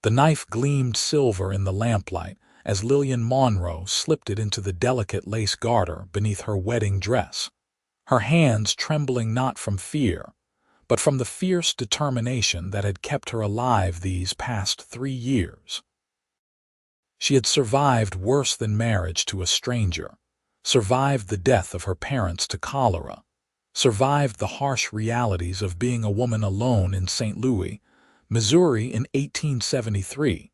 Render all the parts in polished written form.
The knife gleamed silver in the lamplight as Lillian Monroe slipped it into the delicate lace garter beneath her wedding dress, her hands trembling not from fear, but from the fierce determination that had kept her alive these past 3 years. She had survived worse than marriage to a stranger, survived the death of her parents to cholera, survived the harsh realities of being a woman alone in St. Louis, Missouri in 1873,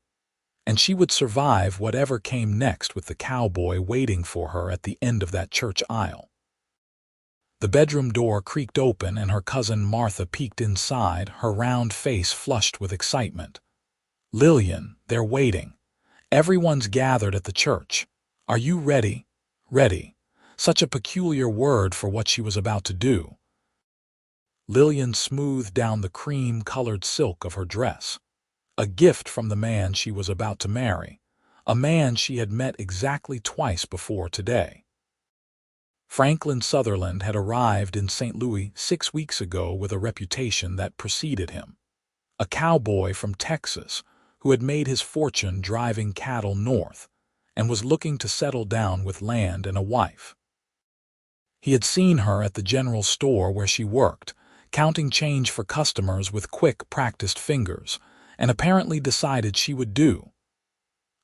and she would survive whatever came next with the cowboy waiting for her at the end of that church aisle. The bedroom door creaked open and her cousin Martha peeked inside, her round face flushed with excitement. "Lillian, they're waiting. Everyone's gathered at the church. Are you ready?" Ready. Such a peculiar word for what she was about to do. Lillian smoothed down the cream-colored silk of her dress. A gift from the man she was about to marry, a man she had met exactly twice before today. Franklin Sutherland had arrived in St. Louis 6 weeks ago with a reputation that preceded him. A cowboy from Texas who had made his fortune driving cattle north and was looking to settle down with land and a wife. He had seen her at the general store where she worked, counting change for customers with quick, practiced fingers, and apparently decided she would do.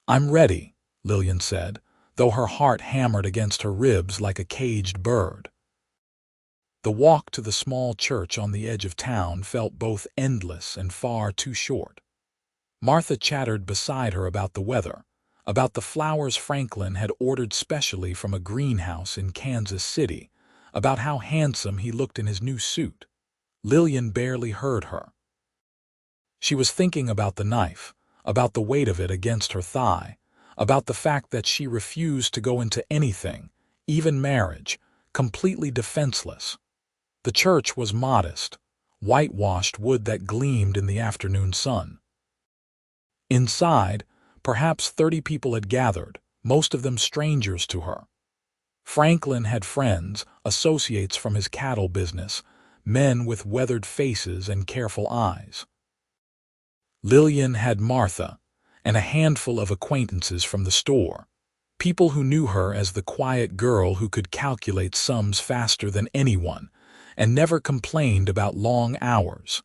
"I'm ready," Lillian said, though her heart hammered against her ribs like a caged bird. The walk to the small church on the edge of town felt both endless and far too short. Martha chattered beside her about the weather, about the flowers Franklin had ordered specially from a greenhouse in Kansas City, about how handsome he looked in his new suit. Lillian barely heard her. She was thinking about the knife, about the weight of it against her thigh, about the fact that she refused to go into anything, even marriage, completely defenseless. The church was modest, whitewashed wood that gleamed in the afternoon sun. Inside, perhaps 30 people had gathered, most of them strangers to her. Franklin had friends, associates from his cattle business, men with weathered faces and careful eyes. Lillian had Martha, and a handful of acquaintances from the store, people who knew her as the quiet girl who could calculate sums faster than anyone and never complained about long hours.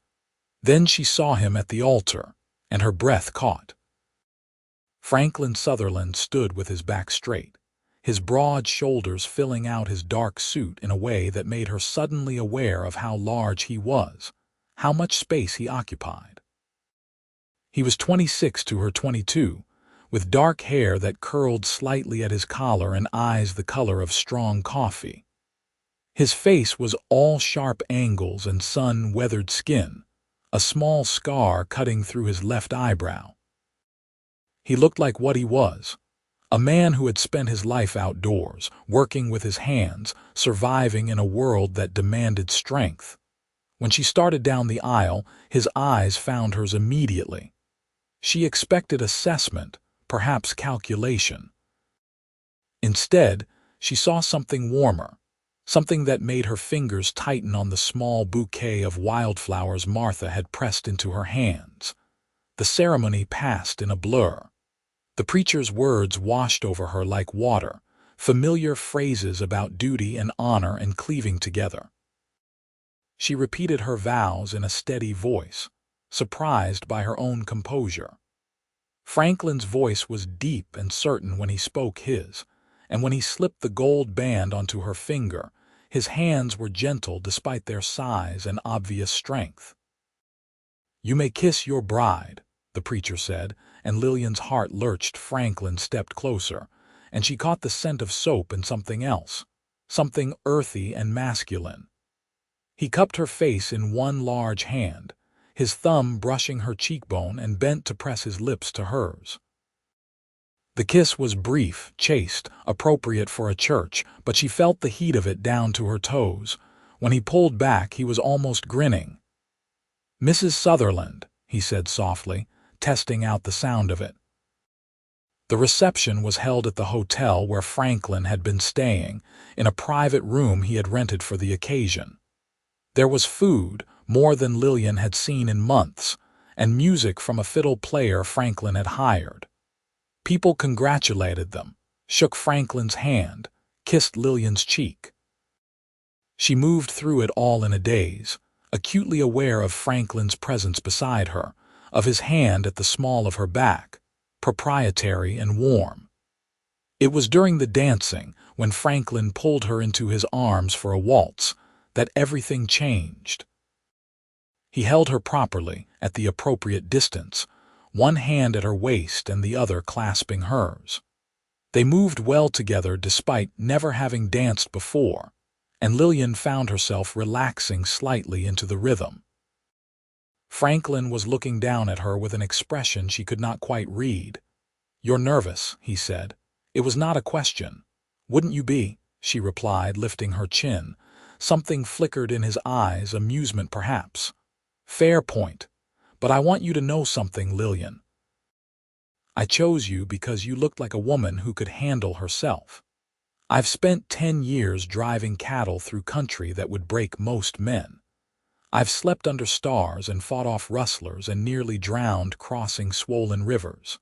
Then she saw him at the altar, and her breath caught. Franklin Sutherland stood with his back straight, his broad shoulders filling out his dark suit in a way that made her suddenly aware of how large he was, how much space he occupied. He was 26 to her 22, with dark hair that curled slightly at his collar and eyes the color of strong coffee. His face was all sharp angles and sun-weathered skin, a small scar cutting through his left eyebrow. He looked like what he was, a man who had spent his life outdoors, working with his hands, surviving in a world that demanded strength. When she started down the aisle, his eyes found hers immediately. She expected assessment, perhaps calculation. Instead, she saw something warmer, something that made her fingers tighten on the small bouquet of wildflowers Martha had pressed into her hands. The ceremony passed in a blur. The preacher's words washed over her like water, familiar phrases about duty and honor and cleaving together. She repeated her vows in a steady voice, surprised by her own composure. Franklin's voice was deep and certain when he spoke his, and when he slipped the gold band onto her finger, his hands were gentle despite their size and obvious strength. "You may kiss your bride," the preacher said, and Lillian's heart lurched. Franklin stepped closer, and she caught the scent of soap and something else, something earthy and masculine. He cupped her face in one large hand, his thumb brushing her cheekbone, and bent to press his lips to hers. The kiss was brief, chaste, appropriate for a church, but she felt the heat of it down to her toes. When he pulled back, he was almost grinning. "Mrs. Sutherland," he said softly, testing out the sound of it. The reception was held at the hotel where Franklin had been staying, in a private room he had rented for the occasion. There was food, more than Lillian had seen in months, and music from a fiddle player Franklin had hired. People congratulated them, shook Franklin's hand, kissed Lillian's cheek. She moved through it all in a daze, acutely aware of Franklin's presence beside her, of his hand at the small of her back, proprietary and warm. It was during the dancing, when Franklin pulled her into his arms for a waltz, that everything changed. He held her properly, at the appropriate distance, one hand at her waist and the other clasping hers. They moved well together despite never having danced before, and Lillian found herself relaxing slightly into the rhythm. Franklin was looking down at her with an expression she could not quite read. "You're nervous," he said. It was not a question. "Wouldn't you be?" she replied, lifting her chin. Something flickered in his eyes, amusement perhaps. "Fair point. But I want you to know something, Lillian. I chose you because you looked like a woman who could handle herself. I've spent 10 years driving cattle through country that would break most men. I've slept under stars and fought off rustlers and nearly drowned crossing swollen rivers.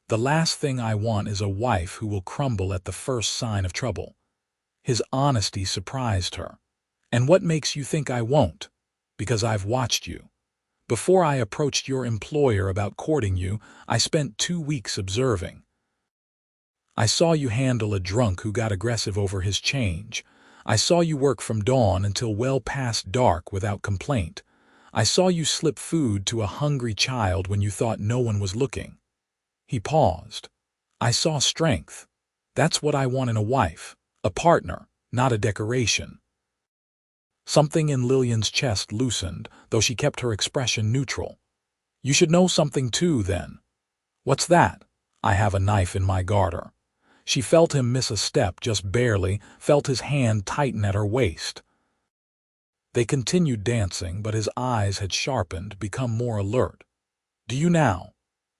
The last thing I want is a wife who will crumble at the first sign of trouble." His honesty surprised her. "And what makes you think I won't?" "Because I've watched you. Before I approached your employer about courting you, I spent 2 weeks observing. I saw you handle a drunk who got aggressive over his change. I saw you work from dawn until well past dark without complaint. I saw you slip food to a hungry child when you thought no one was looking." He paused. "I saw strength. That's what I want in a wife, a partner, not a decoration." Something in Lillian's chest loosened, though she kept her expression neutral. "You should know something too, then." "What's that?" "I have a knife in my garter." She felt him miss a step just barely, felt his hand tighten at her waist. They continued dancing, but his eyes had sharpened, become more alert. "Do you now?"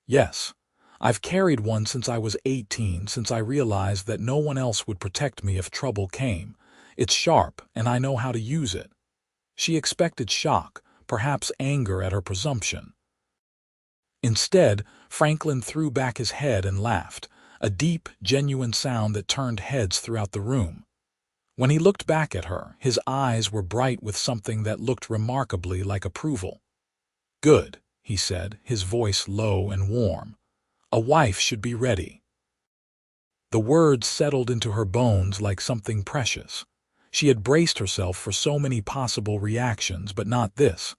"Yes. I've carried one since I was 18, since I realized that no one else would protect me if trouble came. It's sharp, and I know how to use it." She expected shock, perhaps anger at her presumption. Instead, Franklin threw back his head and laughed, a deep, genuine sound that turned heads throughout the room. When he looked back at her, his eyes were bright with something that looked remarkably like approval. "Good," he said, his voice low and warm. "A wife should be ready." The words settled into her bones like something precious. She had braced herself for so many possible reactions, but not this.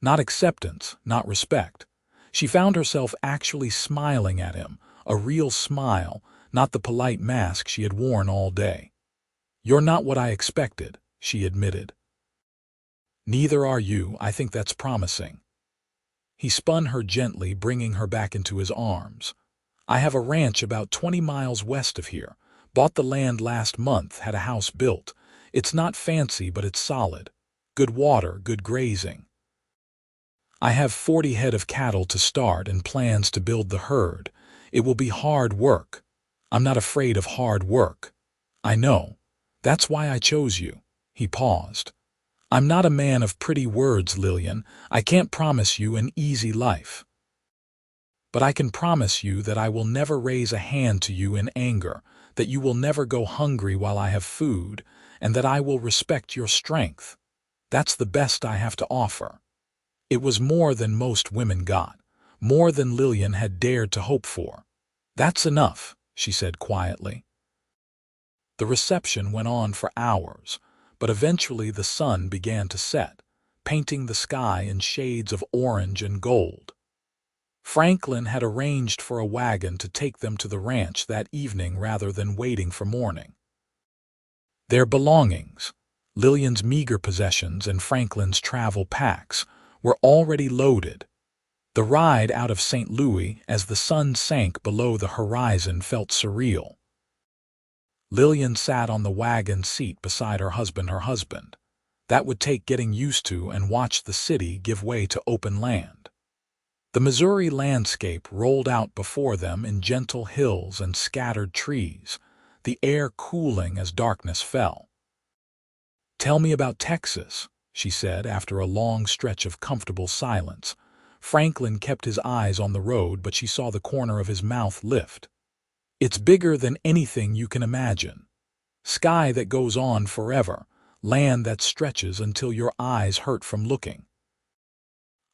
Not acceptance, not respect. She found herself actually smiling at him, a real smile, not the polite mask she had worn all day. "You're not what I expected," she admitted. "Neither are you. I think that's promising." He spun her gently, bringing her back into his arms. "I have a ranch about 20 miles west of here. Bought the land last month, had a house built. It's not fancy, but it's solid. Good water, good grazing. I have 40 head of cattle to start and plans to build the herd. It will be hard work. I'm not afraid of hard work. I know. That's why I chose you." He paused. "I'm not a man of pretty words, Lillian. I can't promise you an easy life. But I can promise you that I will never raise a hand to you in anger, that you will never go hungry while I have food, and that I will respect your strength. That's the best I have to offer." It was more than most women got, more than Lillian had dared to hope for. "That's enough," she said quietly. The reception went on for hours, but eventually the sun began to set, painting the sky in shades of orange and gold. Franklin had arranged for a wagon to take them to the ranch that evening rather than waiting for morning. Their belongings, Lillian's meager possessions and Franklin's travel packs, were already loaded. The ride out of St. Louis as the sun sank below the horizon felt surreal. Lillian sat on the wagon seat beside her husband. That would take getting used to, and watched the city give way to open land. The Missouri landscape rolled out before them in gentle hills and scattered trees, the air cooling as darkness fell. "Tell me about Texas," she said after a long stretch of comfortable silence. Franklin kept his eyes on the road, but she saw the corner of his mouth lift. It's bigger than anything you can imagine. Sky that goes on forever, land that stretches until your eyes hurt from looking.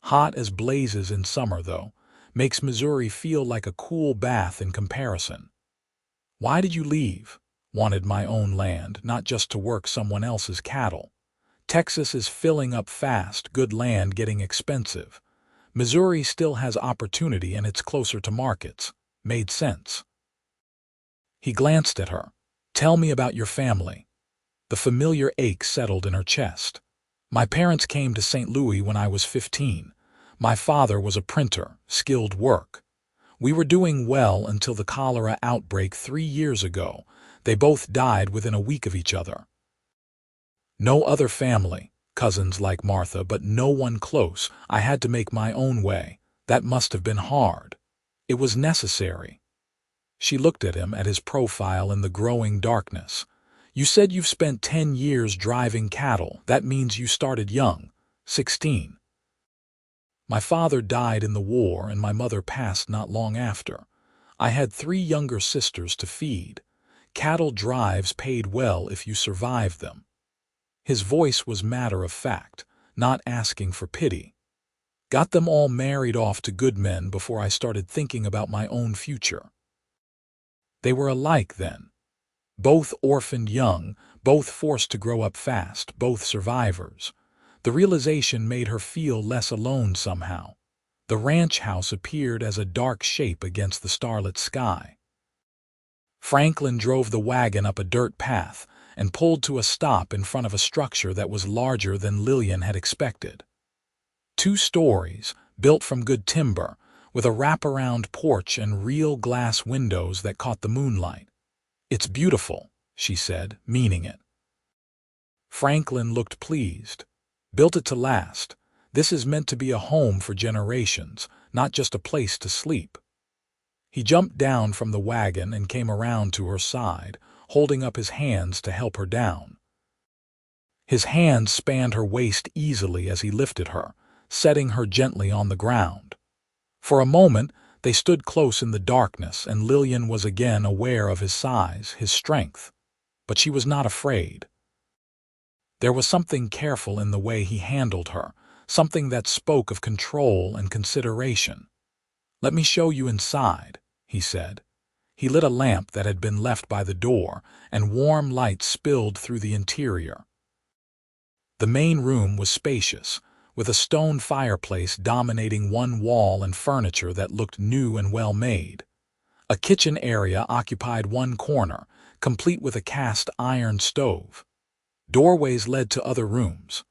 Hot as blazes in summer, though, makes Missouri feel like a cool bath in comparison. Why did you leave? Wanted my own land, not just to work someone else's cattle. Texas is filling up fast, good land getting expensive. Missouri still has opportunity and it's closer to markets. Made sense. He glanced at her. Tell me about your family. The familiar ache settled in her chest. My parents came to St. Louis when I was 15. My father was a printer, skilled work. We were doing well until the cholera outbreak 3 years ago. They both died within a week of each other. No other family, cousins like Martha, but no one close. I had to make my own way. That must have been hard. It was necessary. She looked at him, at his profile in the growing darkness. You said you've spent 10 years driving cattle. That means you started young, 16. My father died in the war and my mother passed not long after. I had 3 younger sisters to feed. Cattle drives paid well if you survived them. His voice was matter of fact, not asking for pity. Got them all married off to good men before I started thinking about my own future. They were alike then. Both orphaned young, both forced to grow up fast, both survivors. The realization made her feel less alone somehow. The ranch house appeared as a dark shape against the starlit sky. Franklin drove the wagon up a dirt path and pulled to a stop in front of a structure that was larger than Lillian had expected. 2 stories, built from good timber, with a wraparound porch and real glass windows that caught the moonlight. It's beautiful, she said, meaning it. Franklin looked pleased. Built it to last. This is meant to be a home for generations, not just a place to sleep. He jumped down from the wagon and came around to her side, holding up his hands to help her down. His hands spanned her waist easily as he lifted her, setting her gently on the ground. For a moment, they stood close in the darkness, and Lillian was again aware of his size, his strength. But she was not afraid. There was something careful in the way he handled her, something that spoke of control and consideration. "Let me show you inside," he said. He lit a lamp that had been left by the door, and warm light spilled through the interior. The main room was spacious, with a stone fireplace dominating one wall and furniture that looked new and well made. A kitchen area occupied one corner, complete with a cast iron stove. Doorways led to other rooms.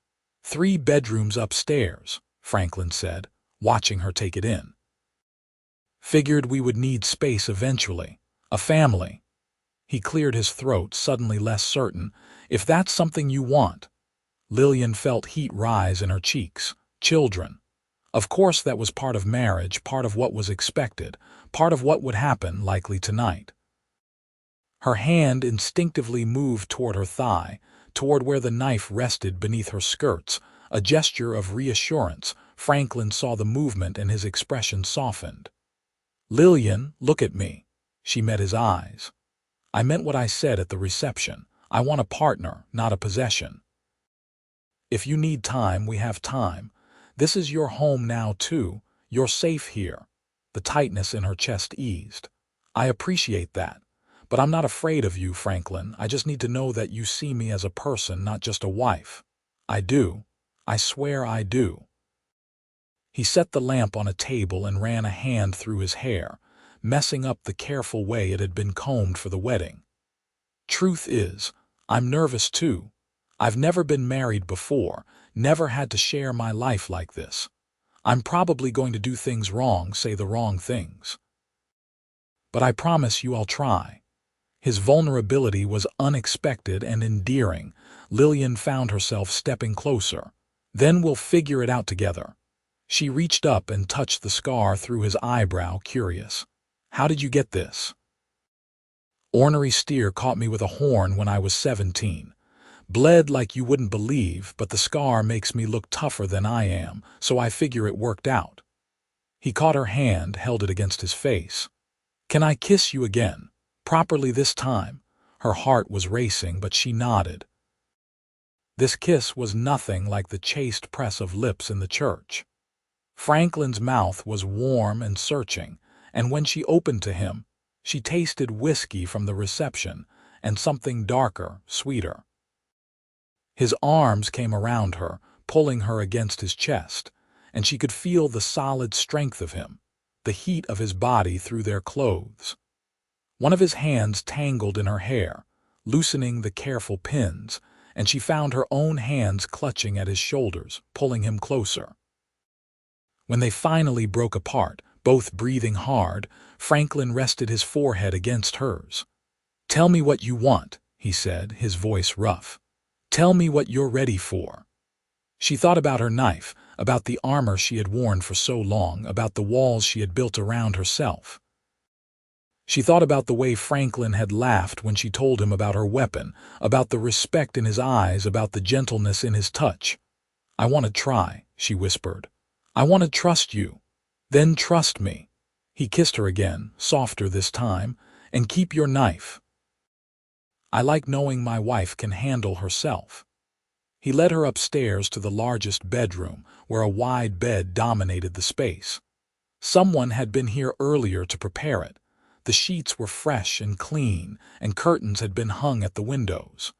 3 bedrooms upstairs, Franklin said, watching her take it in. Figured we would need space eventually. A family. He cleared his throat, suddenly less certain. If that's something you want. Lillian felt heat rise in her cheeks. Children. Of course that was part of marriage, part of what was expected, part of what would happen likely tonight. Her hand instinctively moved toward her thigh, toward where the knife rested beneath her skirts, a gesture of reassurance. Franklin saw the movement and his expression softened. "Lillian, look at me." She met his eyes. "I meant what I said at the reception. I want a partner, not a possession. If you need time, we have time. This is your home now, too. You're safe here." The tightness in her chest eased. "I appreciate that. But I'm not afraid of you, Franklin. I just need to know that you see me as a person, not just a wife." "I do. I swear I do." He set the lamp on a table and ran a hand through his hair, messing up the careful way it had been combed for the wedding. "Truth is, I'm nervous too. I've never been married before, never had to share my life like this. I'm probably going to do things wrong, say the wrong things. But I promise you I'll try." His vulnerability was unexpected and endearing. Lillian found herself stepping closer. "Then we'll figure it out together." She reached up and touched the scar through his eyebrow, curious. "How did you get this?" "Ornery steer caught me with a horn when I was 17. Bled like you wouldn't believe, but the scar makes me look tougher than I am, so I figure it worked out." He caught her hand, held it against his face. "Can I kiss you again? Properly this time?" Her heart was racing, but she nodded. This kiss was nothing like the chaste press of lips in the church. Franklin's mouth was warm and searching, and when she opened to him, she tasted whiskey from the reception and something darker, sweeter. His arms came around her, pulling her against his chest, and she could feel the solid strength of him, the heat of his body through their clothes. One of his hands tangled in her hair, loosening the careful pins, and she found her own hands clutching at his shoulders, pulling him closer. When they finally broke apart, both breathing hard, Franklin rested his forehead against hers. "Tell me what you want," he said, his voice rough. "Tell me what you're ready for." She thought about her knife, about the armor she had worn for so long, about the walls she had built around herself. She thought about the way Franklin had laughed when she told him about her weapon, about the respect in his eyes, about the gentleness in his touch. "I want to try," she whispered. "I want to trust you. Then trust me." He kissed her again, softer this time. "And keep your knife. I like knowing my wife can handle herself." He led her upstairs to the largest bedroom, where a wide bed dominated the space. Someone had been here earlier to prepare it. The sheets were fresh and clean, and curtains had been hung at the windows.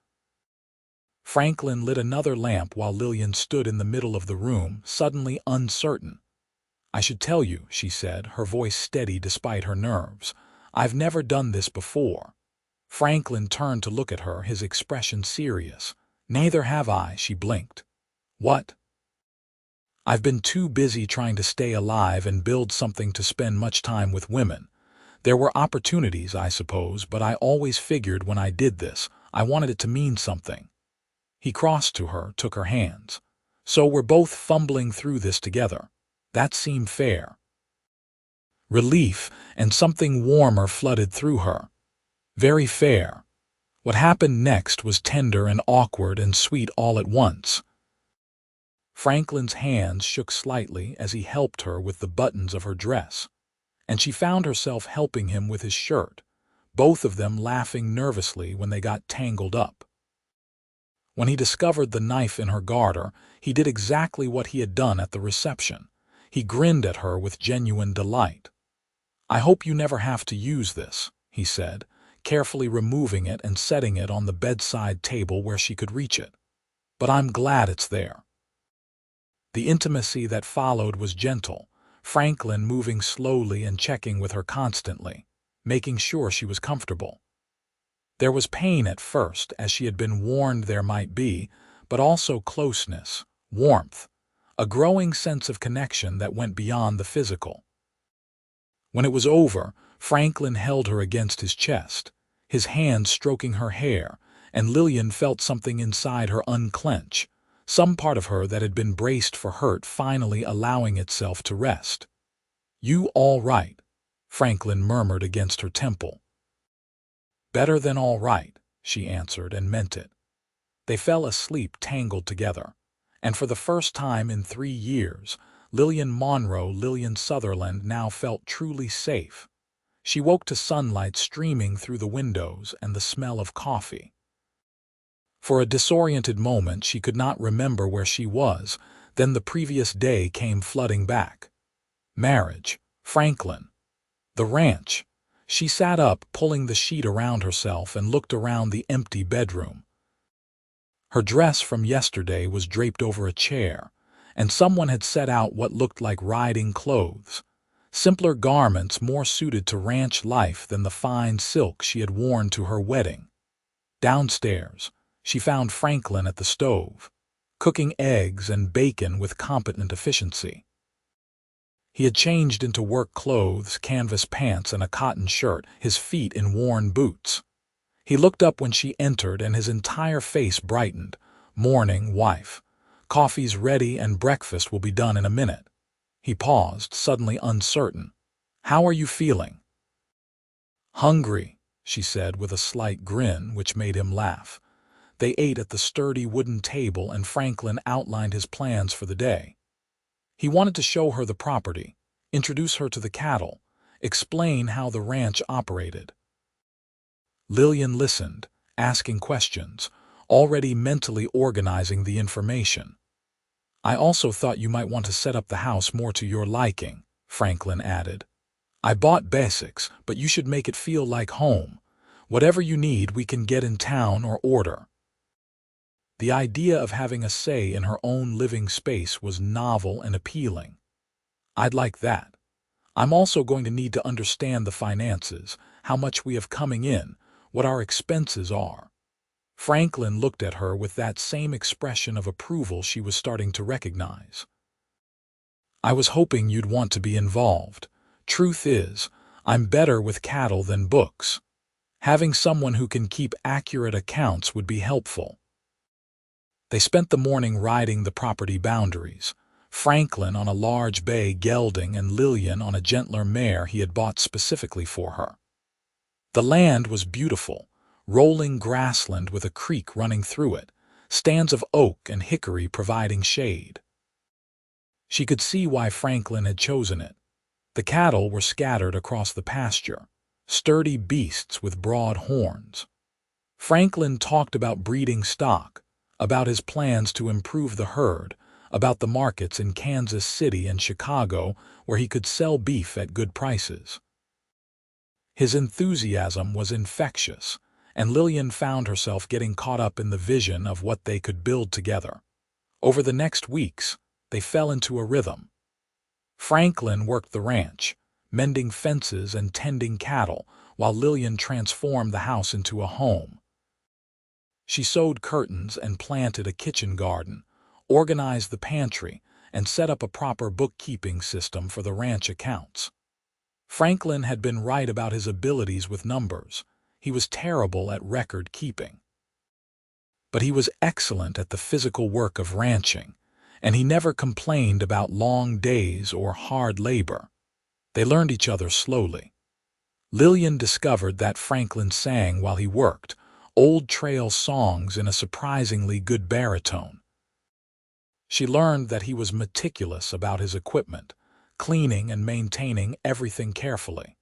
Franklin lit another lamp while Lillian stood in the middle of the room, suddenly uncertain. "I should tell you," she said, her voice steady despite her nerves. "I've never done this before." Franklin turned to look at her, his expression serious. "Neither have I," she blinked. "What?" "I've been too busy trying to stay alive and build something to spend much time with women. There were opportunities, I suppose, but I always figured when I did this, I wanted it to mean something." He crossed to her, took her hands. "So we're both fumbling through this together. That seemed fair." Relief and something warmer flooded through her. Very fair. What happened next was tender and awkward and sweet all at once. Franklin's hands shook slightly as he helped her with the buttons of her dress, and she found herself helping him with his shirt, both of them laughing nervously when they got tangled up. When he discovered the knife in her garter, he did exactly what he had done at the reception. He grinned at her with genuine delight. "I hope you never have to use this," he said, carefully removing it and setting it on the bedside table where she could reach it. "But I'm glad it's there." The intimacy that followed was gentle, Franklin moving slowly and checking with her constantly, making sure she was comfortable. There was pain at first, as she had been warned there might be, but also closeness, warmth, a growing sense of connection that went beyond the physical. When it was over, Franklin held her against his chest, his hand stroking her hair, and Lillian felt something inside her unclench, some part of her that had been braced for hurt finally allowing itself to rest. "You all right?" Franklin murmured against her temple. "Better than all right," she answered, and meant it. They fell asleep tangled together, and for the first time in 3 years, Lillian Monroe, Lillian Sutherland, now felt truly safe. She woke to sunlight streaming through the windows and the smell of coffee. For a disoriented moment she could not remember where she was, then the previous day came flooding back. Marriage, Franklin, the ranch. She sat up, pulling the sheet around herself, and looked around the empty bedroom. Her dress from yesterday was draped over a chair, and someone had set out what looked like riding clothes, simpler garments more suited to ranch life than the fine silk she had worn to her wedding. Downstairs, she found Franklin at the stove, cooking eggs and bacon with competent efficiency. He had changed into work clothes, canvas pants, and a cotton shirt, his feet in worn boots. He looked up when she entered, and his entire face brightened. "Morning, wife. Coffee's ready and breakfast will be done in a minute." He paused, suddenly uncertain. "How are you feeling?" "Hungry," she said with a slight grin, which made him laugh. They ate at the sturdy wooden table, and Franklin outlined his plans for the day. He wanted to show her the property, introduce her to the cattle, explain how the ranch operated. Lillian listened, asking questions, already mentally organizing the information. I also thought you might want to set up the house more to your liking, Franklin added. I bought basics, but you should make it feel like home. Whatever you need, we can get in town or order. The idea of having a say in her own living space was novel and appealing. I'd like that. I'm also going to need to understand the finances, how much we have coming in, what our expenses are. Franklin looked at her with that same expression of approval she was starting to recognize. I was hoping you'd want to be involved. Truth is, I'm better with cattle than books. Having someone who can keep accurate accounts would be helpful. They spent the morning riding the property boundaries, Franklin on a large bay gelding and Lillian on a gentler mare he had bought specifically for her. The land was beautiful, rolling grassland with a creek running through it, stands of oak and hickory providing shade. She could see why Franklin had chosen it. The cattle were scattered across the pasture, sturdy beasts with broad horns. Franklin talked about breeding stock, about his plans to improve the herd, about the markets in Kansas City and Chicago where he could sell beef at good prices. His enthusiasm was infectious, and Lillian found herself getting caught up in the vision of what they could build together. Over the next weeks, they fell into a rhythm. Franklin worked the ranch, mending fences and tending cattle, while Lillian transformed the house into a home. She sewed curtains and planted a kitchen garden, organized the pantry, and set up a proper bookkeeping system for the ranch accounts. Franklin had been right about his abilities with numbers. He was terrible at record keeping. But he was excellent at the physical work of ranching, and he never complained about long days or hard labor. They learned each other slowly. Lillian discovered that Franklin sang while he worked, old trail songs in a surprisingly good baritone. She learned that he was meticulous about his equipment, cleaning and maintaining everything carefully.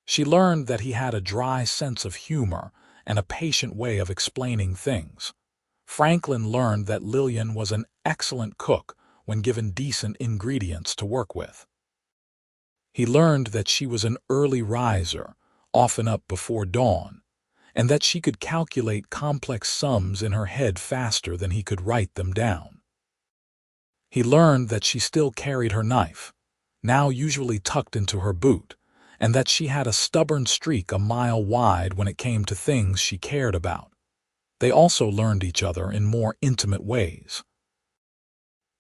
She learned that he had a dry sense of humor and a patient way of explaining things. Franklin learned that Lillian was an excellent cook when given decent ingredients to work with. He learned that she was an early riser, often up before dawn, and that she could calculate complex sums in her head faster than he could write them down. He learned that she still carried her knife, now usually tucked into her boot, and that she had a stubborn streak a mile wide when it came to things she cared about. They also learned each other in more intimate ways.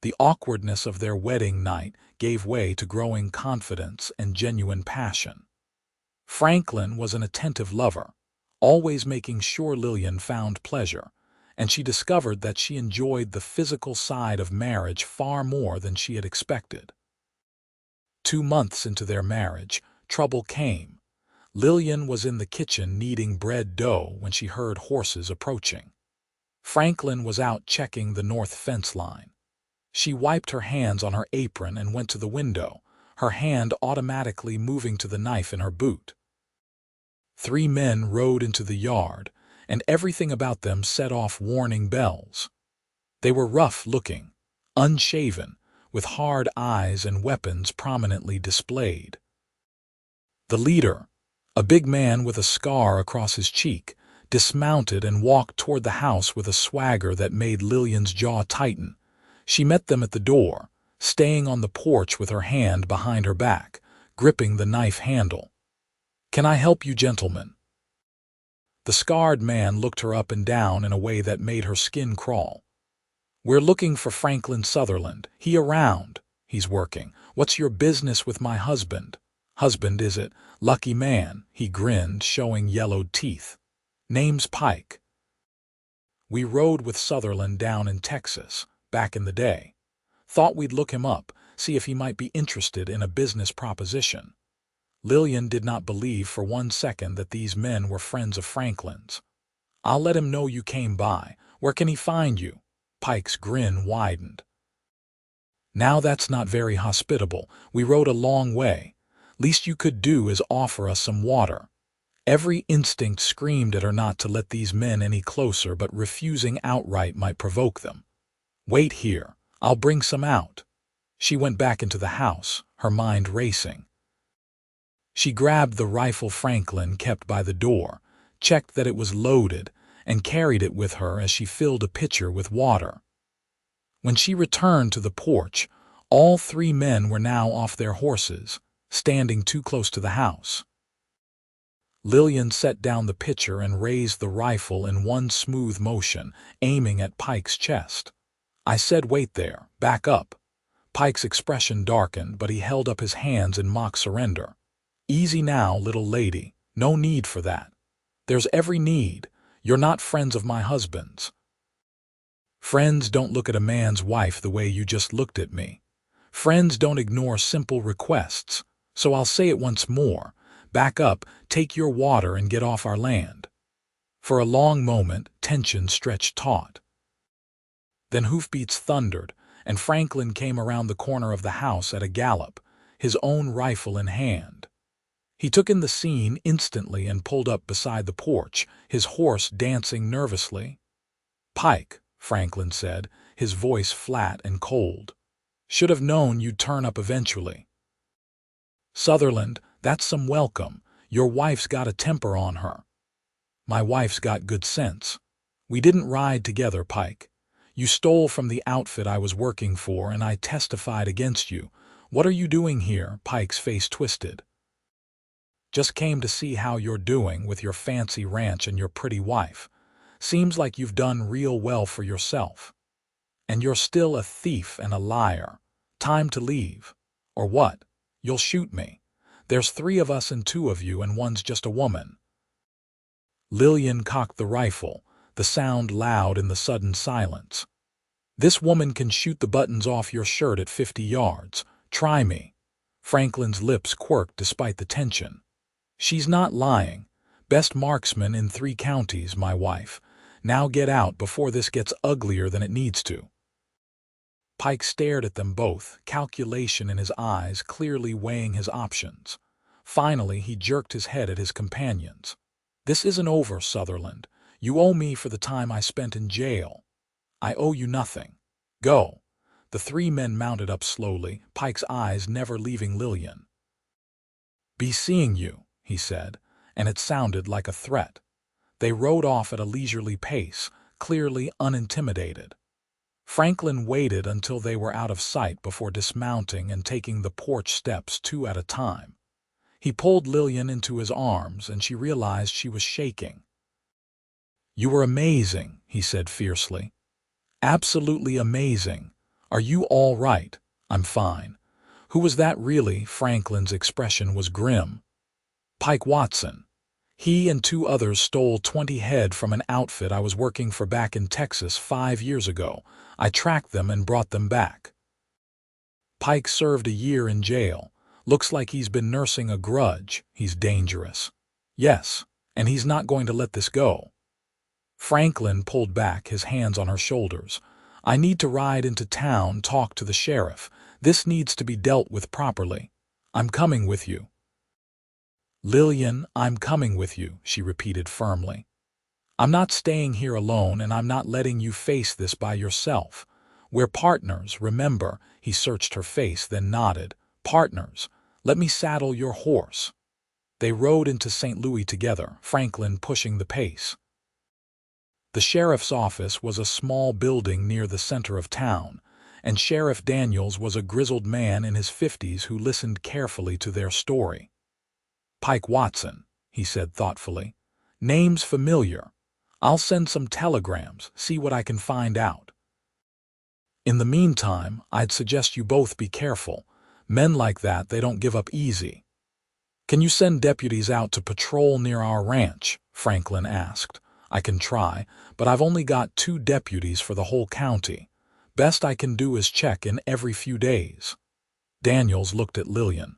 The awkwardness of their wedding night gave way to growing confidence and genuine passion. Franklin was an attentive lover, always making sure Lillian found pleasure, and she discovered that she enjoyed the physical side of marriage far more than she had expected. 2 months into their marriage, trouble came. Lillian was in the kitchen kneading bread dough when she heard horses approaching. Franklin was out checking the north fence line. She wiped her hands on her apron and went to the window, her hand automatically moving to the knife in her boot. 3 men rode into the yard, and everything about them set off warning bells. They were rough-looking, unshaven, with hard eyes and weapons prominently displayed. The leader, a big man with a scar across his cheek, dismounted and walked toward the house with a swagger that made Lillian's jaw tighten. She met them at the door, staying on the porch with her hand behind her back, gripping the knife handle. "Can I help you, gentlemen?" The scarred man looked her up and down in a way that made her skin crawl. "We're looking for Franklin Sutherland. He around? He's working. What's your business with my husband?" "Husband, is it? Lucky man," he grinned, showing yellowed teeth. "Name's Pike. We rode with Sutherland down in Texas, back in the day. Thought we'd look him up, see if he might be interested in a business proposition." Lillian did not believe for 1 second that these men were friends of Franklin's. "I'll let him know you came by. Where can he find you?" Pike's grin widened. Now that's not very hospitable. We rode a long way. Least you could do is offer us some water. Every instinct screamed at her not to let these men any closer, but refusing outright might provoke them. Wait here. I'll bring some out. She went back into the house, her mind racing. She grabbed the rifle Franklin kept by the door, checked that it was loaded, and carried it with her as she filled a pitcher with water. When she returned to the porch, all three men were now off their horses, standing too close to the house. Lillian set down the pitcher and raised the rifle in one smooth motion, aiming at Pike's chest. I said, "Wait there, back up." Pike's expression darkened, but he held up his hands in mock surrender. "Easy now, little lady. No need for that. There's every need. You're not friends of my husband's. Friends don't look at a man's wife the way you just looked at me. Friends don't ignore simple requests. So I'll say it once more. Back up, take your water, and get off our land." For a long moment, tension stretched taut. Then hoofbeats thundered, and Franklin came around the corner of the house at a gallop, his own rifle in hand. He took in the scene instantly and pulled up beside the porch, his horse dancing nervously. "Pike," Franklin said, his voice flat and cold. "Should have known you'd turn up eventually." "Sutherland, that's some welcome. Your wife's got a temper on her." "My wife's got good sense. We didn't ride together, Pike. You stole from the outfit I was working for, and I testified against you. What are you doing here?" Pike's face twisted. "Just came to see how you're doing with your fancy ranch and your pretty wife. Seems like you've done real well for yourself. And you're still a thief and a liar. Time to leave. Or what? You'll shoot me. There's 3 of us and 2 of you, and one's just a woman." Lillian cocked the rifle, the sound loud in the sudden silence. "This woman can shoot the buttons off your shirt at 50 yards. Try me." Franklin's lips quirked despite the tension. "She's not lying. Best marksman in 3 counties, my wife. Now get out before this gets uglier than it needs to." Pike stared at them both, calculation in his eyes, clearly weighing his options. Finally, he jerked his head at his companions. "This isn't over, Sutherland. You owe me for the time I spent in jail. I owe you nothing. Go." The 3 men mounted up slowly, Pike's eyes never leaving Lillian. "Be seeing you," he said, and it sounded like a threat. They rode off at a leisurely pace, clearly unintimidated. Franklin waited until they were out of sight before dismounting and taking the porch steps 2 at a time. He pulled Lillian into his arms, and she realized she was shaking. "You were amazing," he said fiercely. "Absolutely amazing. Are you all right?" "I'm fine." "Who was that really?" Franklin's expression was grim. "Pike Watson. He and 2 others stole 20 head from an outfit I was working for back in Texas 5 years ago. I tracked them and brought them back. Pike served a year in jail. Looks like he's been nursing a grudge. He's dangerous." "Yes, and he's not going to let this go." Franklin pulled back, his hands on her shoulders. "I need to ride into town, talk to the sheriff. This needs to be dealt with properly. I'm coming with you." "Lillian, I'm coming with you," she repeated firmly. "I'm not staying here alone, and I'm not letting you face this by yourself. We're partners, remember?" He searched her face, then nodded. "Partners. Let me saddle your horse." They rode into St. Louis together, Franklin pushing the pace. The sheriff's office was a small building near the center of town, and Sheriff Daniels was a grizzled man in his 50s who listened carefully to their story. "Pike Watson," he said thoughtfully. "Name's familiar. I'll send some telegrams, see what I can find out. In the meantime, I'd suggest you both be careful. Men like that, they don't give up easy." "Can you send deputies out to patrol near our ranch?" Franklin asked. "I can try, but I've only got 2 deputies for the whole county. Best I can do is check in every few days." Daniels looked at Lillian.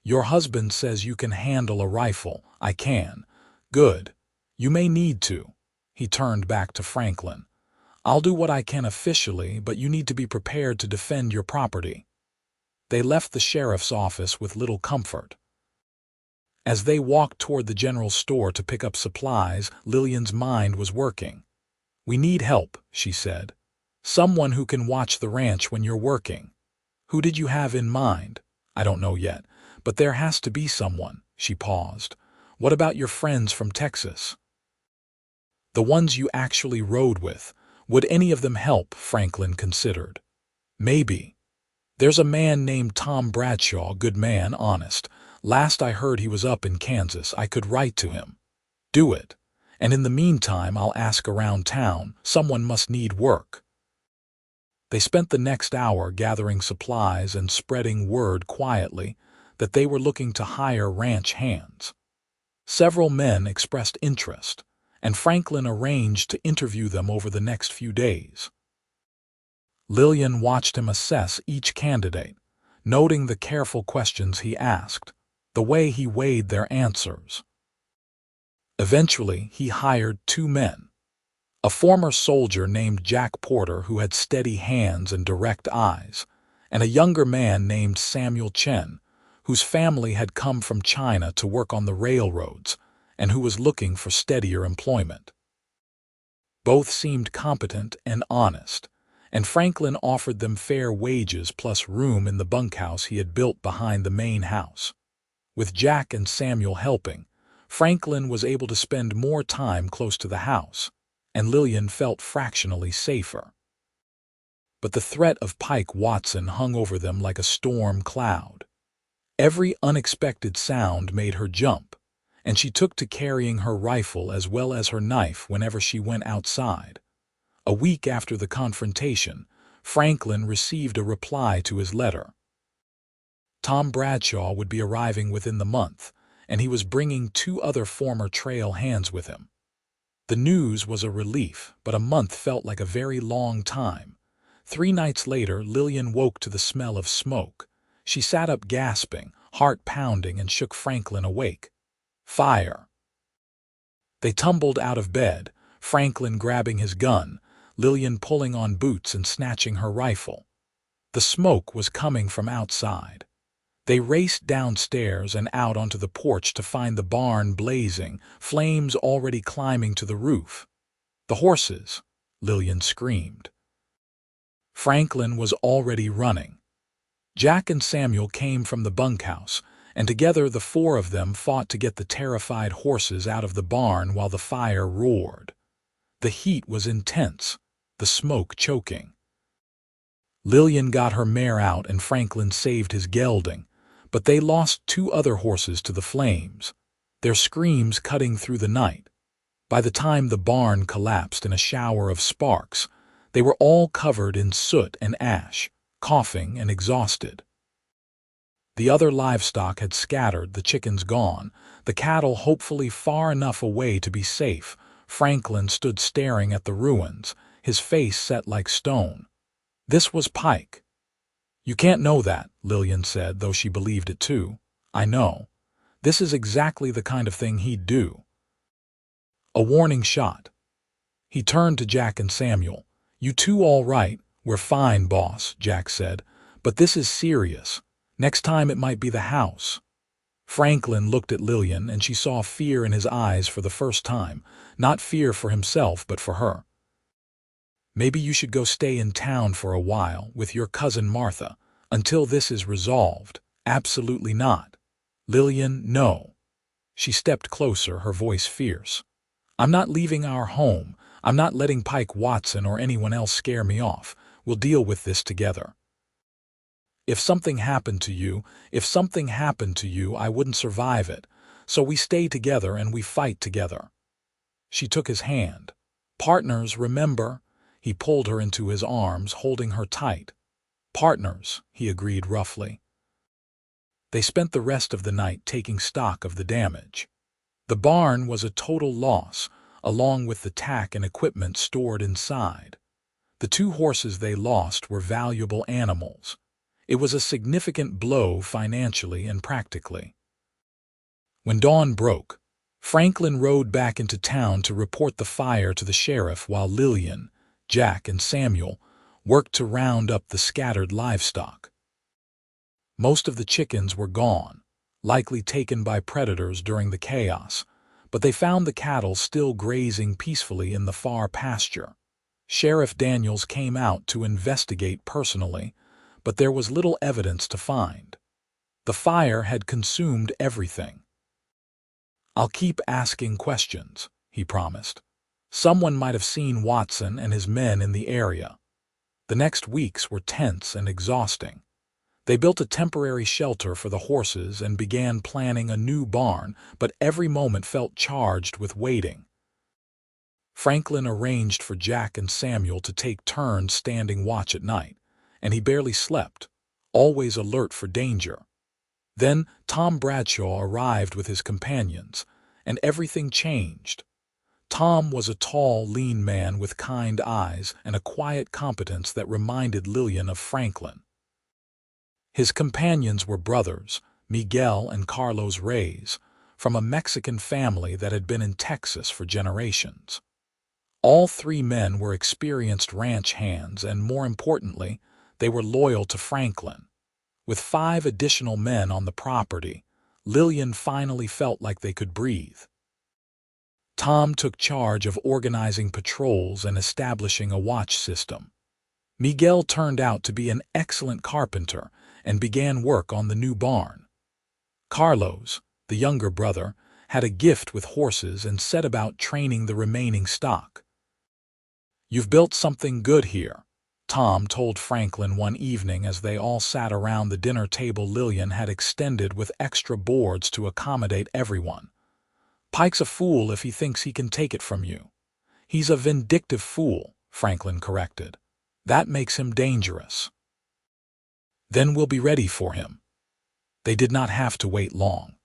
"Your husband says you can handle a rifle." "I can." "Good. You may need to." He turned back to Franklin. I'll do what I can officially, but you need to be prepared to defend your property." They left the sheriff's office with little comfort. As they walked toward the general store to pick up supplies, Lillian's mind was working. "We need help," she said. "Someone who can watch the ranch when you're working." "Who did you have in mind?" "I don't know yet, but there has to be someone." She paused. "What about your friends from Texas?" "The ones you actually rode with. Would any of them help?" Franklin considered. "Maybe. There's a man named Tom Bradshaw, good man, honest. Last I heard he was up in Kansas. I could write to him." "Do it. And in the meantime, I'll ask around town. Someone must need work." They spent the next hour gathering supplies and spreading word quietly that they were looking to hire ranch hands. Several men expressed interest, and Franklin arranged to interview them over the next few days. Lillian watched him assess each candidate, noting the careful questions he asked, the way he weighed their answers. Eventually, he hired 2 men. A former soldier named Jack Porter who had steady hands and direct eyes, and a younger man named Samuel Chen, whose family had come from China to work on the railroads and who was looking for steadier employment. Both seemed competent and honest, and Franklin offered them fair wages plus room in the bunkhouse he had built behind the main house. With Jack and Samuel helping, Franklin was able to spend more time close to the house, and Lillian felt fractionally safer. But the threat of Pike Watson hung over them like a storm cloud. Every unexpected sound made her jump, and she took to carrying her rifle as well as her knife whenever she went outside. A week after the confrontation, Franklin received a reply to his letter. Tom Bradshaw would be arriving within the month, and he was bringing 2 other former trail hands with him. The news was a relief, but a month felt like a very long time. 3 nights later, Lillian woke to the smell of smoke. She sat up gasping, heart pounding, and shook Franklin awake. "Fire!" They tumbled out of bed, Franklin grabbing his gun, Lillian pulling on boots and snatching her rifle. The smoke was coming from outside. They raced downstairs and out onto the porch to find the barn blazing, flames already climbing to the roof. "The horses!" Lillian screamed. Franklin was already running. Jack and Samuel came from the bunkhouse, and together the 4 of them fought to get the terrified horses out of the barn while the fire roared. The heat was intense, the smoke choking. Lillian got her mare out and Franklin saved his gelding, but they lost 2 other horses to the flames, their screams cutting through the night. By the time the barn collapsed in a shower of sparks, they were all covered in soot and ash, coughing and exhausted. The other livestock had scattered, the chickens gone, the cattle hopefully far enough away to be safe. Franklin stood staring at the ruins, his face set like stone. This was Pike. "You can't know that," Lillian said, though she believed it too. "I know. This is exactly the kind of thing he'd do." A warning shot. He turned to Jack and Samuel. "You 2 all right?" "We're fine, boss," Jack said. "But this is serious. Next time it might be the house." Franklin looked at Lillian, and she saw fear in his eyes for the first time. Not fear for himself, but for her. "Maybe you should go stay in town for a while with your cousin Martha, until this is resolved." "Absolutely not." "Lillian, no." She stepped closer, her voice fierce. "I'm not leaving our home. I'm not letting Pike Watson or anyone else scare me off. We'll deal with this together. If something happened to you, I wouldn't survive it. So we stay together and we fight together." She took his hand. "Partners, remember?" He pulled her into his arms, holding her tight. "Partners," he agreed roughly. They spent the rest of the night taking stock of the damage. The barn was a total loss, along with the tack and equipment stored inside. The 2 horses they lost were valuable animals. It was a significant blow financially and practically. When dawn broke, Franklin rode back into town to report the fire to the sheriff while Lillian, Jack and Samuel, worked to round up the scattered livestock. Most of the chickens were gone, likely taken by predators during the chaos, but they found the cattle still grazing peacefully in the far pasture. Sheriff Daniels came out to investigate personally, but there was little evidence to find. The fire had consumed everything. "I'll keep asking questions," he promised. "Someone might have seen Watson and his men in the area." The next weeks were tense and exhausting. They built a temporary shelter for the horses and began planning a new barn, but every moment felt charged with waiting. Franklin arranged for Jack and Samuel to take turns standing watch at night, and he barely slept, always alert for danger. Then Tom Bradshaw arrived with his companions, and everything changed. Tom was a tall, lean man with kind eyes and a quiet competence that reminded Lillian of Franklin. His companions were brothers, Miguel and Carlos Reyes, from a Mexican family that had been in Texas for generations. All three men were experienced ranch hands, and more importantly, they were loyal to Franklin. With 5 additional men on the property, Lillian finally felt like they could breathe. Tom took charge of organizing patrols and establishing a watch system. Miguel turned out to be an excellent carpenter and began work on the new barn. Carlos, the younger brother, had a gift with horses and set about training the remaining stock. "You've built something good here," Tom told Franklin one evening as they all sat around the dinner table Lillian had extended with extra boards to accommodate everyone. "Pike's a fool if he thinks he can take it from you." "He's a vindictive fool," Franklin corrected. "That makes him dangerous." "Then we'll be ready for him." They did not have to wait long.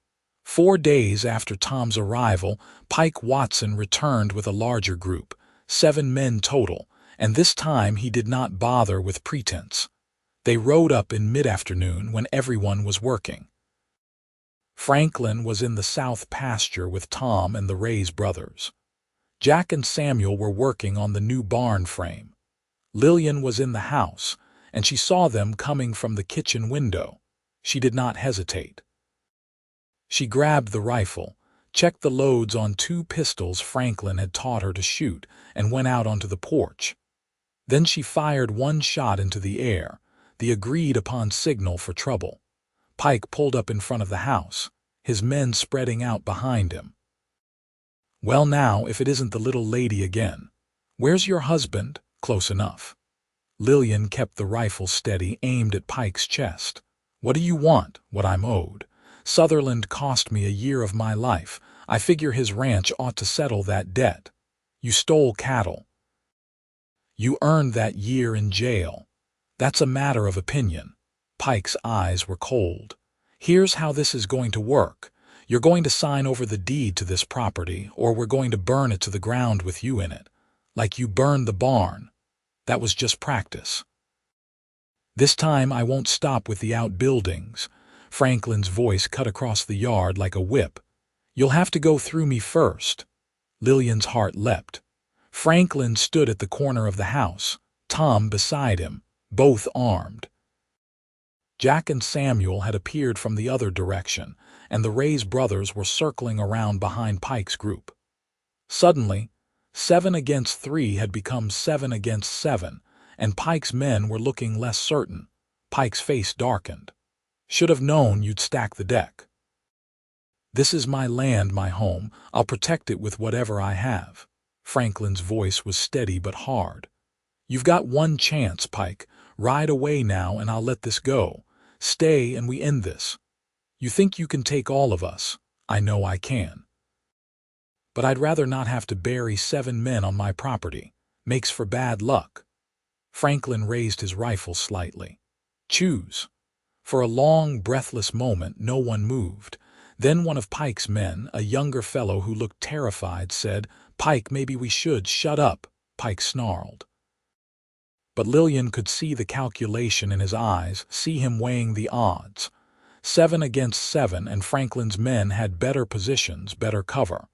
4 days after Tom's arrival, Pike Watson returned with a larger group, 7 men total, and this time he did not bother with pretense. They rode up in mid-afternoon when everyone was working. Franklin was in the south pasture with Tom and the Reyes brothers. Jack and Samuel were working on the new barn frame. Lillian was in the house, and she saw them coming from the kitchen window. She did not hesitate. She grabbed the rifle, checked the loads on 2 pistols Franklin had taught her to shoot, and went out onto the porch. Then she fired 1 shot into the air, the agreed-upon signal for trouble. Pike pulled up in front of the house, his men spreading out behind him. "Well now, if it isn't the little lady again. Where's your husband?" "Close enough." Lillian kept the rifle steady, aimed at Pike's chest. "What do you want?" "What I'm owed. Sutherland cost me a year of my life. I figure his ranch ought to settle that debt." "You stole cattle." "You earned that year in jail." "That's a matter of opinion." Pike's eyes were cold. "Here's how this is going to work. You're going to sign over the deed to this property, or we're going to burn it to the ground with you in it. Like you burned the barn. That was just practice. This time I won't stop with the outbuildings." Franklin's voice cut across the yard like a whip. "You'll have to go through me first." Lillian's heart leapt. Franklin stood at the corner of the house, Tom beside him, both armed. Jack and Samuel had appeared from the other direction, and the Reyes brothers were circling around behind Pike's group. Suddenly, 7 against 3 had become 7 against 7, and Pike's men were looking less certain. Pike's face darkened. "Should have known you'd stack the deck." "This is my land, my home. I'll protect it with whatever I have." Franklin's voice was steady but hard. "You've got one chance, Pike. Ride away now and I'll let this go. Stay and we end this. You think you can take all of us. I know I can. But I'd rather not have to bury 7 men on my property. Makes for bad luck." Franklin raised his rifle slightly. "Choose." For a long, breathless moment, no one moved. Then one of Pike's men, a younger fellow who looked terrified, said, "Pike, maybe we should." "Shut up," Pike snarled. But Lillian could see the calculation in his eyes, see him weighing the odds. 7 against 7, and Franklin's men had better positions, better cover.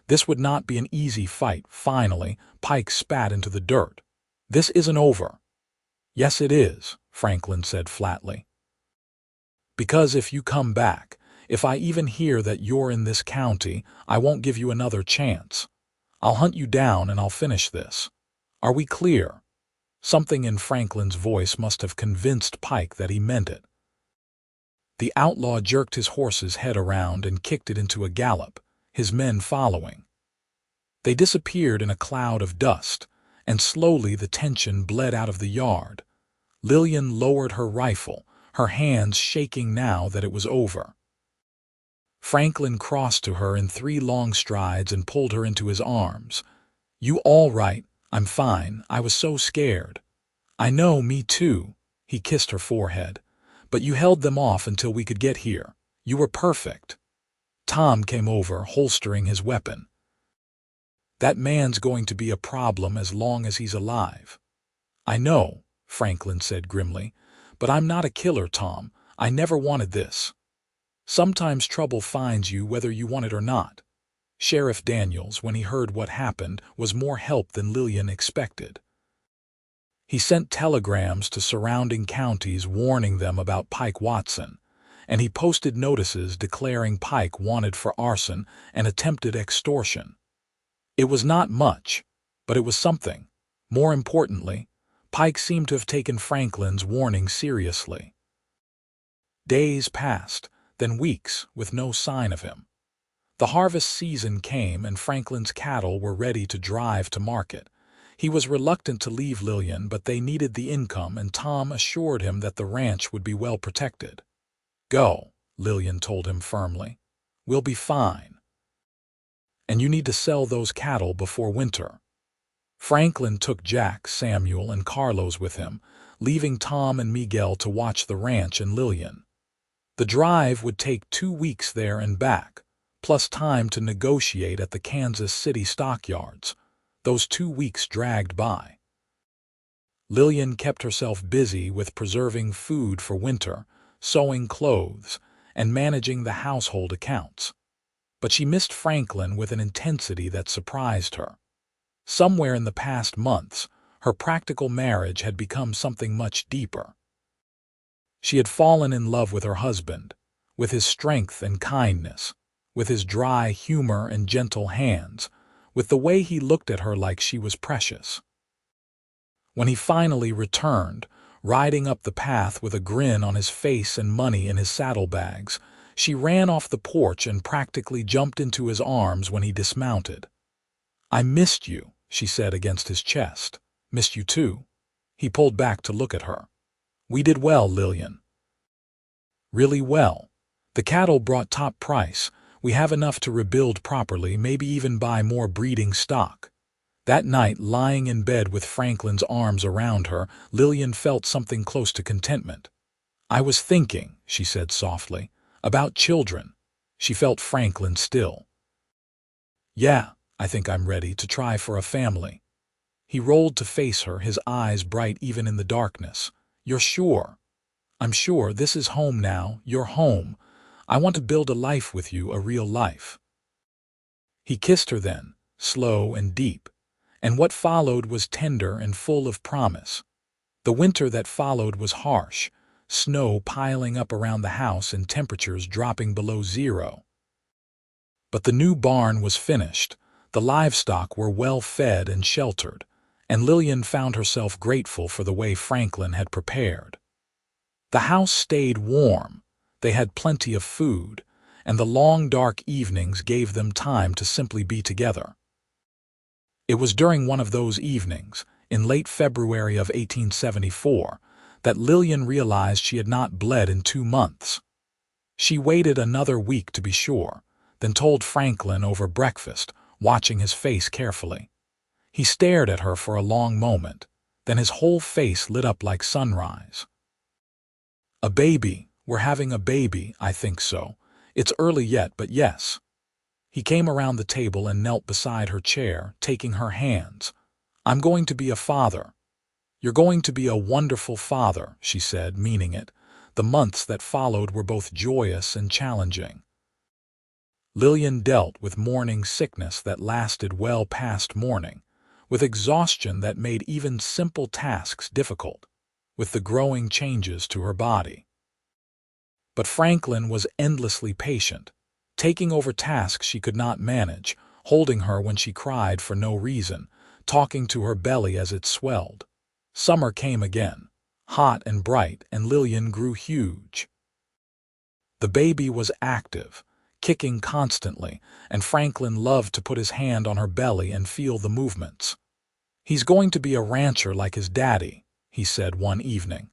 This would not be an easy fight. Finally, Pike spat into the dirt. This isn't over. Yes, it is, Franklin said flatly. Because if you come back, if I even hear that you're in this county, I won't give you another chance. I'll hunt you down and I'll finish this. Are we clear? Something in Franklin's voice must have convinced Pike that he meant it. The outlaw jerked his horse's head around and kicked it into a gallop, his men following. They disappeared in a cloud of dust, and slowly the tension bled out of the yard. Lillian lowered her rifle, her hands shaking now that it was over. Franklin crossed to her in 3 long strides and pulled her into his arms. "You all right? I'm fine. I was so scared." "I know, me too." He kissed her forehead. "But you held them off until we could get here. You were perfect." Tom came over, holstering his weapon. "That man's going to be a problem as long as he's alive." "I know," Franklin said grimly, "but I'm not a killer, Tom. I never wanted this." "Sometimes trouble finds you whether you want it or not." Sheriff Daniels, when he heard what happened, was more help than Lillian expected. He sent telegrams to surrounding counties warning them about Pike Watson, and he posted notices declaring Pike wanted for arson and attempted extortion. It was not much, but it was something. More importantly, Pike seemed to have taken Franklin's warning seriously. Days passed, then weeks, with no sign of him. The harvest season came and Franklin's cattle were ready to drive to market. He was reluctant to leave Lillian, but they needed the income, and Tom assured him that the ranch would be well protected. "Go," Lillian told him firmly. "We'll be fine. And you need to sell those cattle before winter." Franklin took Jack, Samuel, and Carlos with him, leaving Tom and Miguel to watch the ranch and Lillian. The drive would take 2 weeks there and back, plus time to negotiate at the Kansas City stockyards. Those 2 weeks dragged by. Lillian kept herself busy with preserving food for winter, sewing clothes, and managing the household accounts. But she missed Franklin with an intensity that surprised her. Somewhere in the past months, her practical marriage had become something much deeper. She had fallen in love with her husband, with his strength and kindness, with his dry humor and gentle hands, with the way he looked at her like she was precious. When he finally returned, riding up the path with a grin on his face and money in his saddlebags, she ran off the porch and practically jumped into his arms when he dismounted. "I missed you," she said against his chest. "Missed you too." He pulled back to look at her. "We did well, Lillian." "Really well. The cattle brought top price. We have enough to rebuild properly, maybe even buy more breeding stock." That night, lying in bed with Franklin's arms around her, Lillian felt something close to contentment. "I was thinking," she said softly, "about children." She felt Franklin still. "Yeah, I think I'm ready to try for a family." He rolled to face her, his eyes bright even in the darkness. "You're sure?" "I'm sure. This is home now. You're home. I want to build a life with you, a real life." He kissed her then, slow and deep, and what followed was tender and full of promise. The winter that followed was harsh, snow piling up around the house and temperatures dropping below 0. But the new barn was finished, the livestock were well fed and sheltered, and Lillian found herself grateful for the way Franklin had prepared. The house stayed warm, they had plenty of food, and the long dark evenings gave them time to simply be together. It was during one of those evenings, in late February of 1874, that Lillian realized she had not bled in 2 months. She waited another week to be sure, then told Franklin over breakfast, watching his face carefully. He stared at her for a long moment, then his whole face lit up like sunrise. "A baby. We're having a baby, I think so. It's early yet, but yes." He came around the table and knelt beside her chair, taking her hands. "I'm going to be a father." "You're going to be a wonderful father," she said, meaning it. The months that followed were both joyous and challenging. Lillian dealt with morning sickness that lasted well past morning, with exhaustion that made even simple tasks difficult, with the growing changes to her body. But Franklin was endlessly patient, taking over tasks she could not manage, holding her when she cried for no reason, talking to her belly as it swelled. Summer came again, hot and bright, and Lillian grew huge. The baby was active, kicking constantly, and Franklin loved to put his hand on her belly and feel the movements. "He's going to be a rancher like his daddy," he said one evening.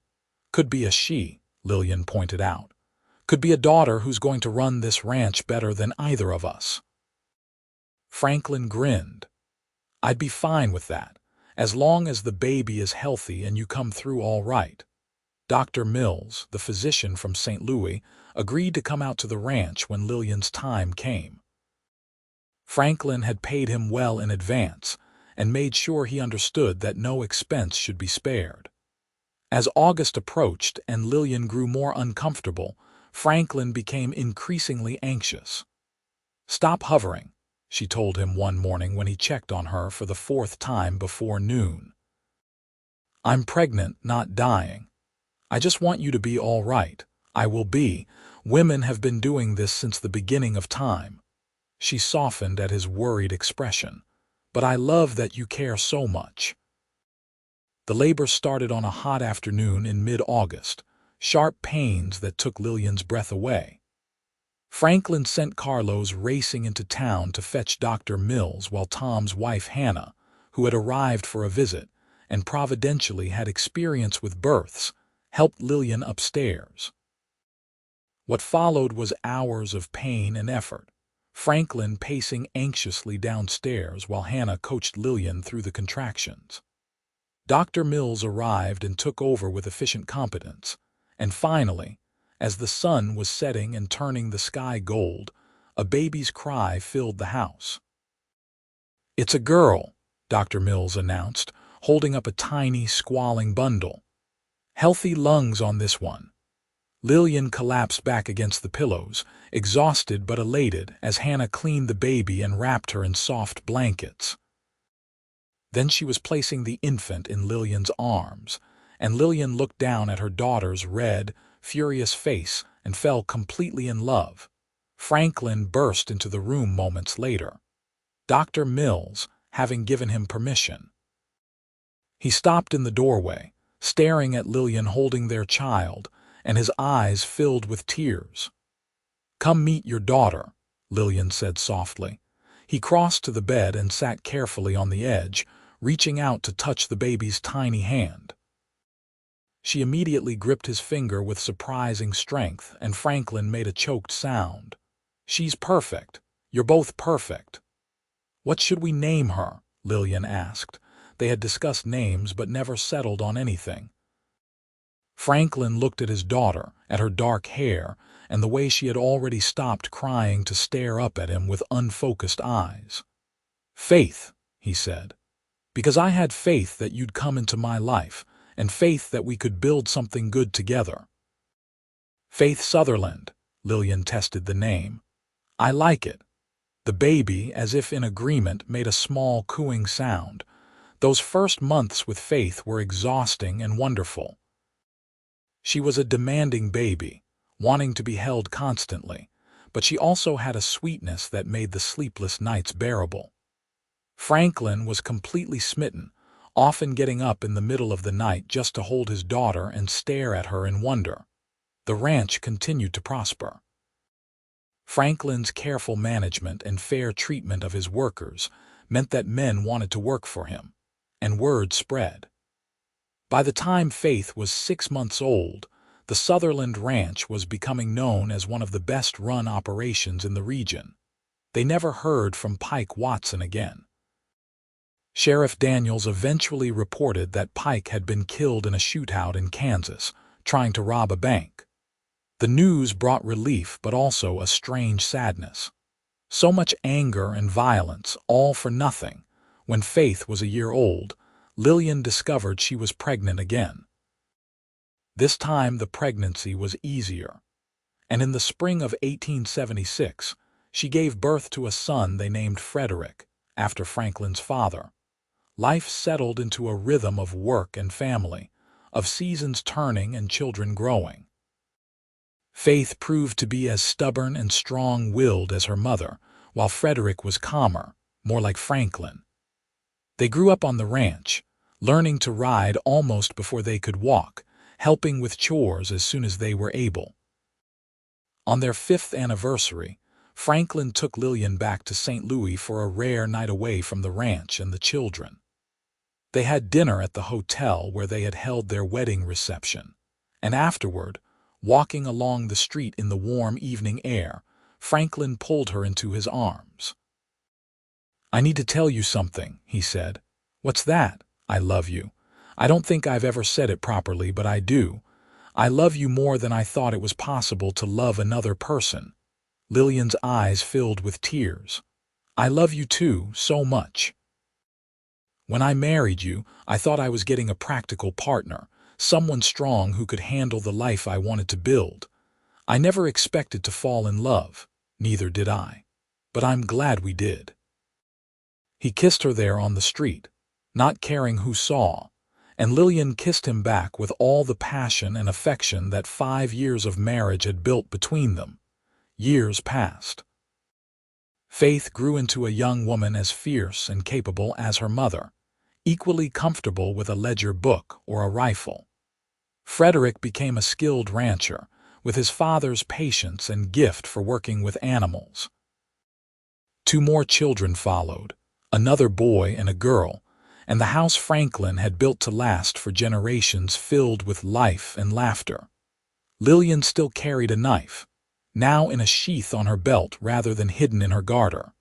"Could be a she," Lillian pointed out. "Could be a daughter who's going to run this ranch better than either of us." Franklin grinned. "I'd be fine with that, as long as the baby is healthy and you come through all right." Dr. Mills, the physician from St. Louis, agreed to come out to the ranch when Lillian's time came. Franklin had paid him well in advance and made sure he understood that no expense should be spared. As August approached and Lillian grew more uncomfortable, Franklin became increasingly anxious. "Stop hovering," she told him one morning when he checked on her for the fourth time before noon. "I'm pregnant, not dying. I just want you to be all right." "I will be. Women have been doing this since the beginning of time." She softened at his worried expression. "But I love that you care so much." The labor started on a hot afternoon in mid-August, sharp pains that took Lillian's breath away. Franklin sent Carlos racing into town to fetch Dr. Mills while Tom's wife Hannah, who had arrived for a visit and providentially had experience with births, helped Lillian upstairs. What followed was hours of pain and effort, Franklin pacing anxiously downstairs while Hannah coached Lillian through the contractions. Dr. Mills arrived and took over with efficient competence, and finally, as the sun was setting and turning the sky gold, a baby's cry filled the house. "It's a girl," Dr. Mills announced, holding up a tiny, squalling bundle. "Healthy lungs on this one." Lillian collapsed back against the pillows, exhausted but elated as Hannah cleaned the baby and wrapped her in soft blankets. Then she was placing the infant in Lillian's arms, and Lillian looked down at her daughter's red, furious face and fell completely in love. Franklin burst into the room moments later, Dr. Mills having given him permission. He stopped in the doorway, staring at Lillian holding their child, and his eyes filled with tears. "Come meet your daughter," Lillian said softly. He crossed to the bed and sat carefully on the edge, reaching out to touch the baby's tiny hand. She immediately gripped his finger with surprising strength, and Franklin made a choked sound. "She's perfect. You're both perfect." "What should we name her?" Lillian asked. They had discussed names but never settled on anything. Franklin looked at his daughter, at her dark hair, and the way she had already stopped crying to stare up at him with unfocused eyes. "Faith," he said, "because I had faith that you'd come into my life, and faith that we could build something good together." "Faith Sutherland," Lillian tested the name. "I like it." The baby, as if in agreement, made a small cooing sound. Those first months with Faith were exhausting and wonderful. She was a demanding baby, wanting to be held constantly, but she also had a sweetness that made the sleepless nights bearable. Franklin was completely smitten, often getting up in the middle of the night just to hold his daughter and stare at her in wonder. The ranch continued to prosper. Franklin's careful management and fair treatment of his workers meant that men wanted to work for him, and word spread. By the time Faith was 6 months old, the Sutherland Ranch was becoming known as one of the best-run operations in the region. They never heard from Pike Watson again. Sheriff Daniels eventually reported that Pike had been killed in a shootout in Kansas, trying to rob a bank. The news brought relief but also a strange sadness. So much anger and violence, all for nothing. When Faith was a year old, Lillian discovered she was pregnant again. This time the pregnancy was easier, and in the spring of 1876, she gave birth to a son they named Frederick, after Franklin's father. Life settled into a rhythm of work and family, of seasons turning and children growing. Faith proved to be as stubborn and strong-willed as her mother, while Frederick was calmer, more like Franklin. They grew up on the ranch, learning to ride almost before they could walk, helping with chores as soon as they were able. On their 5th anniversary, Franklin took Lillian back to St. Louis for a rare night away from the ranch and the children. They had dinner at the hotel where they had held their wedding reception, and afterward, walking along the street in the warm evening air, Franklin pulled her into his arms. "I need to tell you something," he said. "What's that?" "I love you. I don't think I've ever said it properly, but I do. I love you more than I thought it was possible to love another person." Lillian's eyes filled with tears. "I love you too, so much. When I married you, I thought I was getting a practical partner, someone strong who could handle the life I wanted to build. I never expected to fall in love, neither did I. But I'm glad we did." He kissed her there on the street, not caring who saw, and Lillian kissed him back with all the passion and affection that 5 years of marriage had built between them. Years passed. Faith grew into a young woman as fierce and capable as her mother, equally comfortable with a ledger book or a rifle. Frederick became a skilled rancher, with his father's patience and gift for working with animals. 2 more children followed, another boy and a girl, and the house Franklin had built to last for generations filled with life and laughter. Lillian still carried a knife, now in a sheath on her belt rather than hidden in her garter.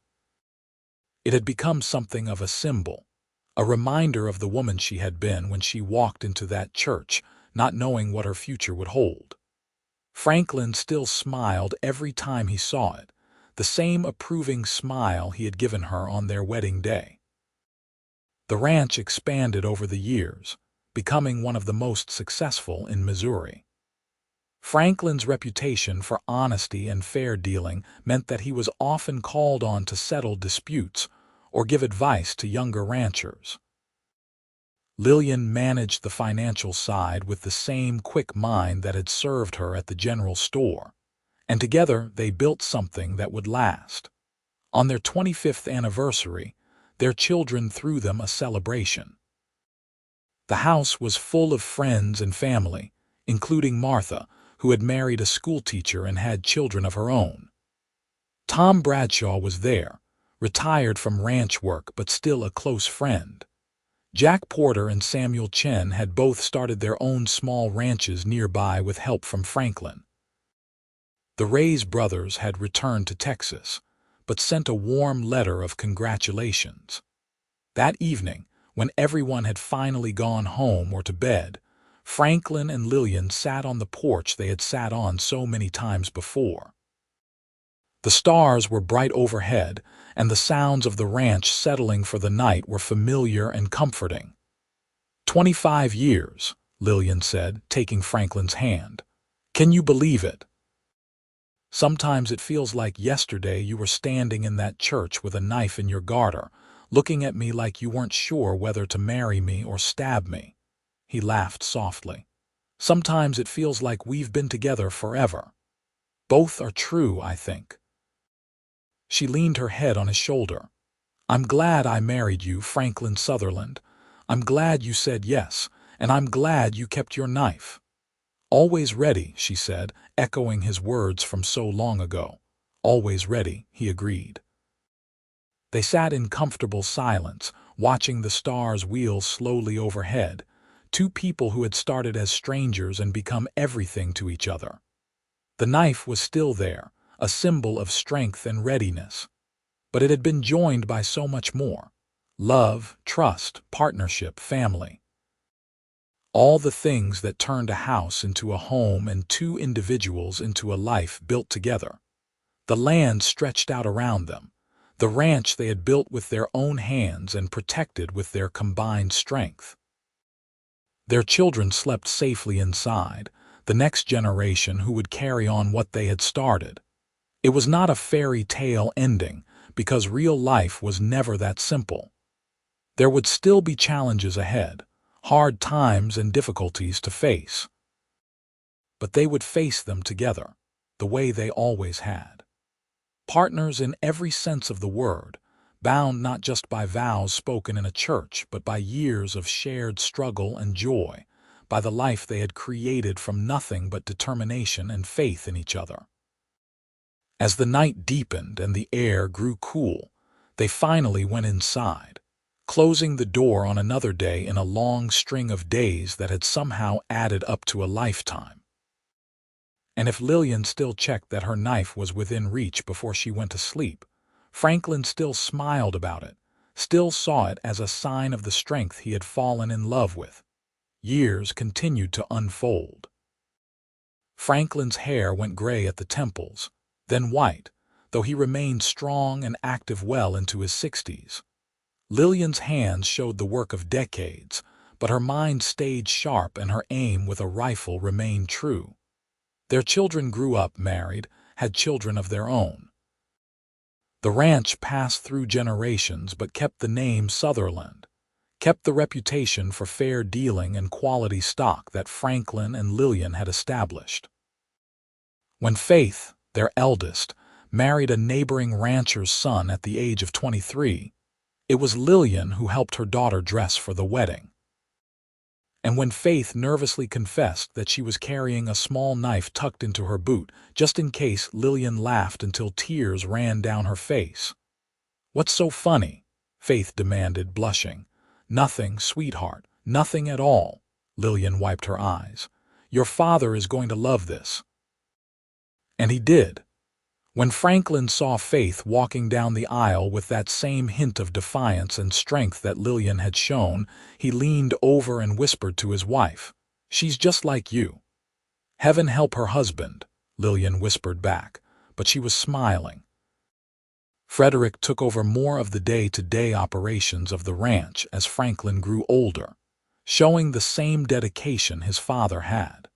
It had become something of a symbol, a reminder of the woman she had been when she walked into that church, not knowing what her future would hold. Franklin still smiled every time he saw it, the same approving smile he had given her on their wedding day. The ranch expanded over the years, becoming one of the most successful in Missouri. Franklin's reputation for honesty and fair dealing meant that he was often called on to settle disputes or give advice to younger ranchers. Lillian managed the financial side with the same quick mind that had served her at the general store, and together they built something that would last. On their 25th anniversary, their children threw them a celebration. The house was full of friends and family, including Martha, who had married a schoolteacher and had children of her own. Tom Bradshaw was there, retired from ranch work but still a close friend. Jack Porter and Samuel Chen had both started their own small ranches nearby with help from Franklin. The Ray's brothers had returned to Texas, but sent a warm letter of congratulations. That evening, when everyone had finally gone home or to bed, Franklin and Lillian sat on the porch they had sat on so many times before. The stars were bright overhead, and the sounds of the ranch settling for the night were familiar and comforting. 25 years, Lillian said, taking Franklin's hand. "Can you believe it? Sometimes it feels like yesterday you were standing in that church with a knife in your garter, looking at me like you weren't sure whether to marry me or stab me." He laughed softly. "Sometimes it feels like we've been together forever. Both are true, I think." She leaned her head on his shoulder. "I'm glad I married you, Franklin Sutherland. I'm glad you said yes, and I'm glad you kept your knife." "Always ready," she said, echoing his words from so long ago. "Always ready," he agreed. They sat in comfortable silence, watching the stars wheel slowly overhead, 2 people who had started as strangers and become everything to each other. The knife was still there, a symbol of strength and readiness, but it had been joined by so much more: love, trust, partnership, family. All the things that turned a house into a home and 2 individuals into a life built together. The land stretched out around them, the ranch they had built with their own hands and protected with their combined strength. Their children slept safely inside, the next generation who would carry on what they had started. It was not a fairy tale ending, because real life was never that simple. There would still be challenges ahead, hard times and difficulties to face. But they would face them together, the way they always had. Partners in every sense of the word, bound not just by vows spoken in a church, but by years of shared struggle and joy, by the life they had created from nothing but determination and faith in each other. As the night deepened and the air grew cool, they finally went inside, closing the door on another day in a long string of days that had somehow added up to a lifetime. And if Lillian still checked that her knife was within reach before she went to sleep, Franklin still smiled about it, still saw it as a sign of the strength he had fallen in love with. Years continued to unfold. Franklin's hair went gray at the temples, then white, though he remained strong and active well into his 60s. Lillian's hands showed the work of decades, but her mind stayed sharp and her aim with a rifle remained true. Their children grew up, married, had children of their own. The ranch passed through generations but kept the name Sutherland, kept the reputation for fair dealing and quality stock that Franklin and Lillian had established. When Faith, their eldest, married a neighboring rancher's son at the age of 23, it was Lillian who helped her daughter dress for the wedding. And when Faith nervously confessed that she was carrying a small knife tucked into her boot, just in case, Lillian laughed until tears ran down her face. "What's so funny?" Faith demanded, blushing. "Nothing, sweetheart, nothing at all." Lillian wiped her eyes. "Your father is going to love this." And he did. When Franklin saw Faith walking down the aisle with that same hint of defiance and strength that Lillian had shown, he leaned over and whispered to his wife, "She's just like you." "Heaven help her husband," Lillian whispered back, but she was smiling. Frederick took over more of the day-to-day operations of the ranch as Franklin grew older, showing the same dedication his father had.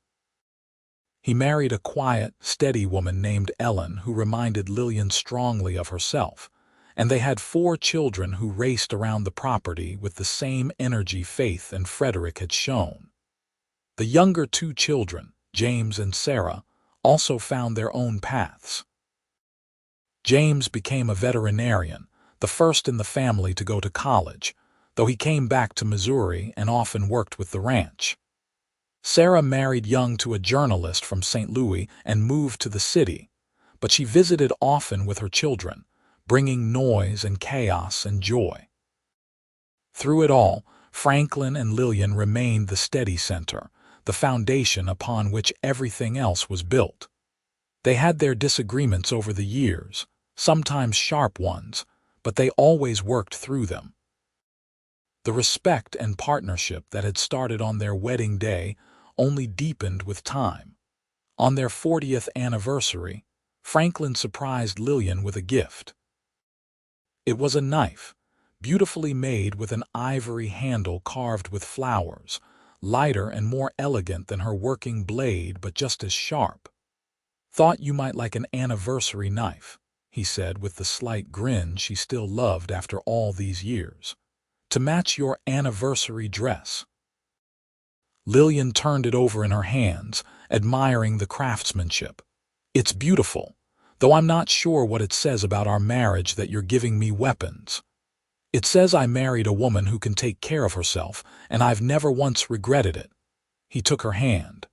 He married a quiet, steady woman named Ellen who reminded Lillian strongly of herself, and they had 4 children who raced around the property with the same energy Faith and Frederick had shown. The younger 2 children, James and Sarah, also found their own paths. James became a veterinarian, the first in the family to go to college, though he came back to Missouri and often worked with the ranch. Sarah married young to a journalist from St. Louis and moved to the city, but she visited often with her children, bringing noise and chaos and joy. Through it all, Franklin and Lillian remained the steady center, the foundation upon which everything else was built. They had their disagreements over the years, sometimes sharp ones, but they always worked through them. The respect and partnership that had started on their wedding day only deepened with time. On their 40th anniversary, Franklin surprised Lillian with a gift. It was a knife, beautifully made with an ivory handle carved with flowers, lighter and more elegant than her working blade but just as sharp. "Thought you might like an anniversary knife," he said with the slight grin she still loved after all these years. "To match your anniversary dress." Lillian turned it over in her hands, admiring the craftsmanship. "It's beautiful, though I'm not sure what it says about our marriage that you're giving me weapons. It says I married a woman who can take care of herself, and I've never once regretted it." He took her hand.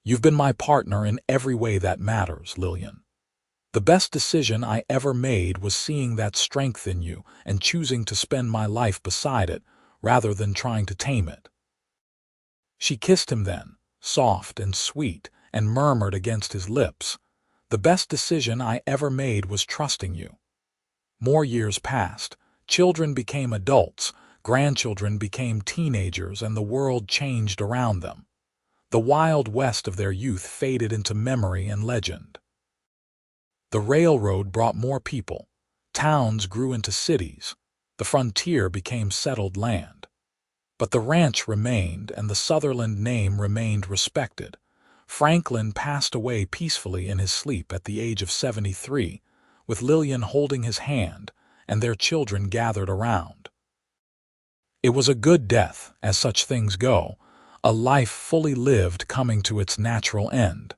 "You've been my partner in every way that matters, Lillian. The best decision I ever made was seeing that strength in you and choosing to spend my life beside it rather than trying to tame it." She kissed him then, soft and sweet, and murmured against his lips, "The best decision I ever made was trusting you." More years passed, children became adults, grandchildren became teenagers, and the world changed around them. The wild west of their youth faded into memory and legend. The railroad brought more people, towns grew into cities, the frontier became settled land. But the ranch remained, and the Sutherland name remained respected. Franklin passed away peacefully in his sleep at the age of 73, with Lillian holding his hand, and their children gathered around. It was a good death, as such things go, a life fully lived coming to its natural end.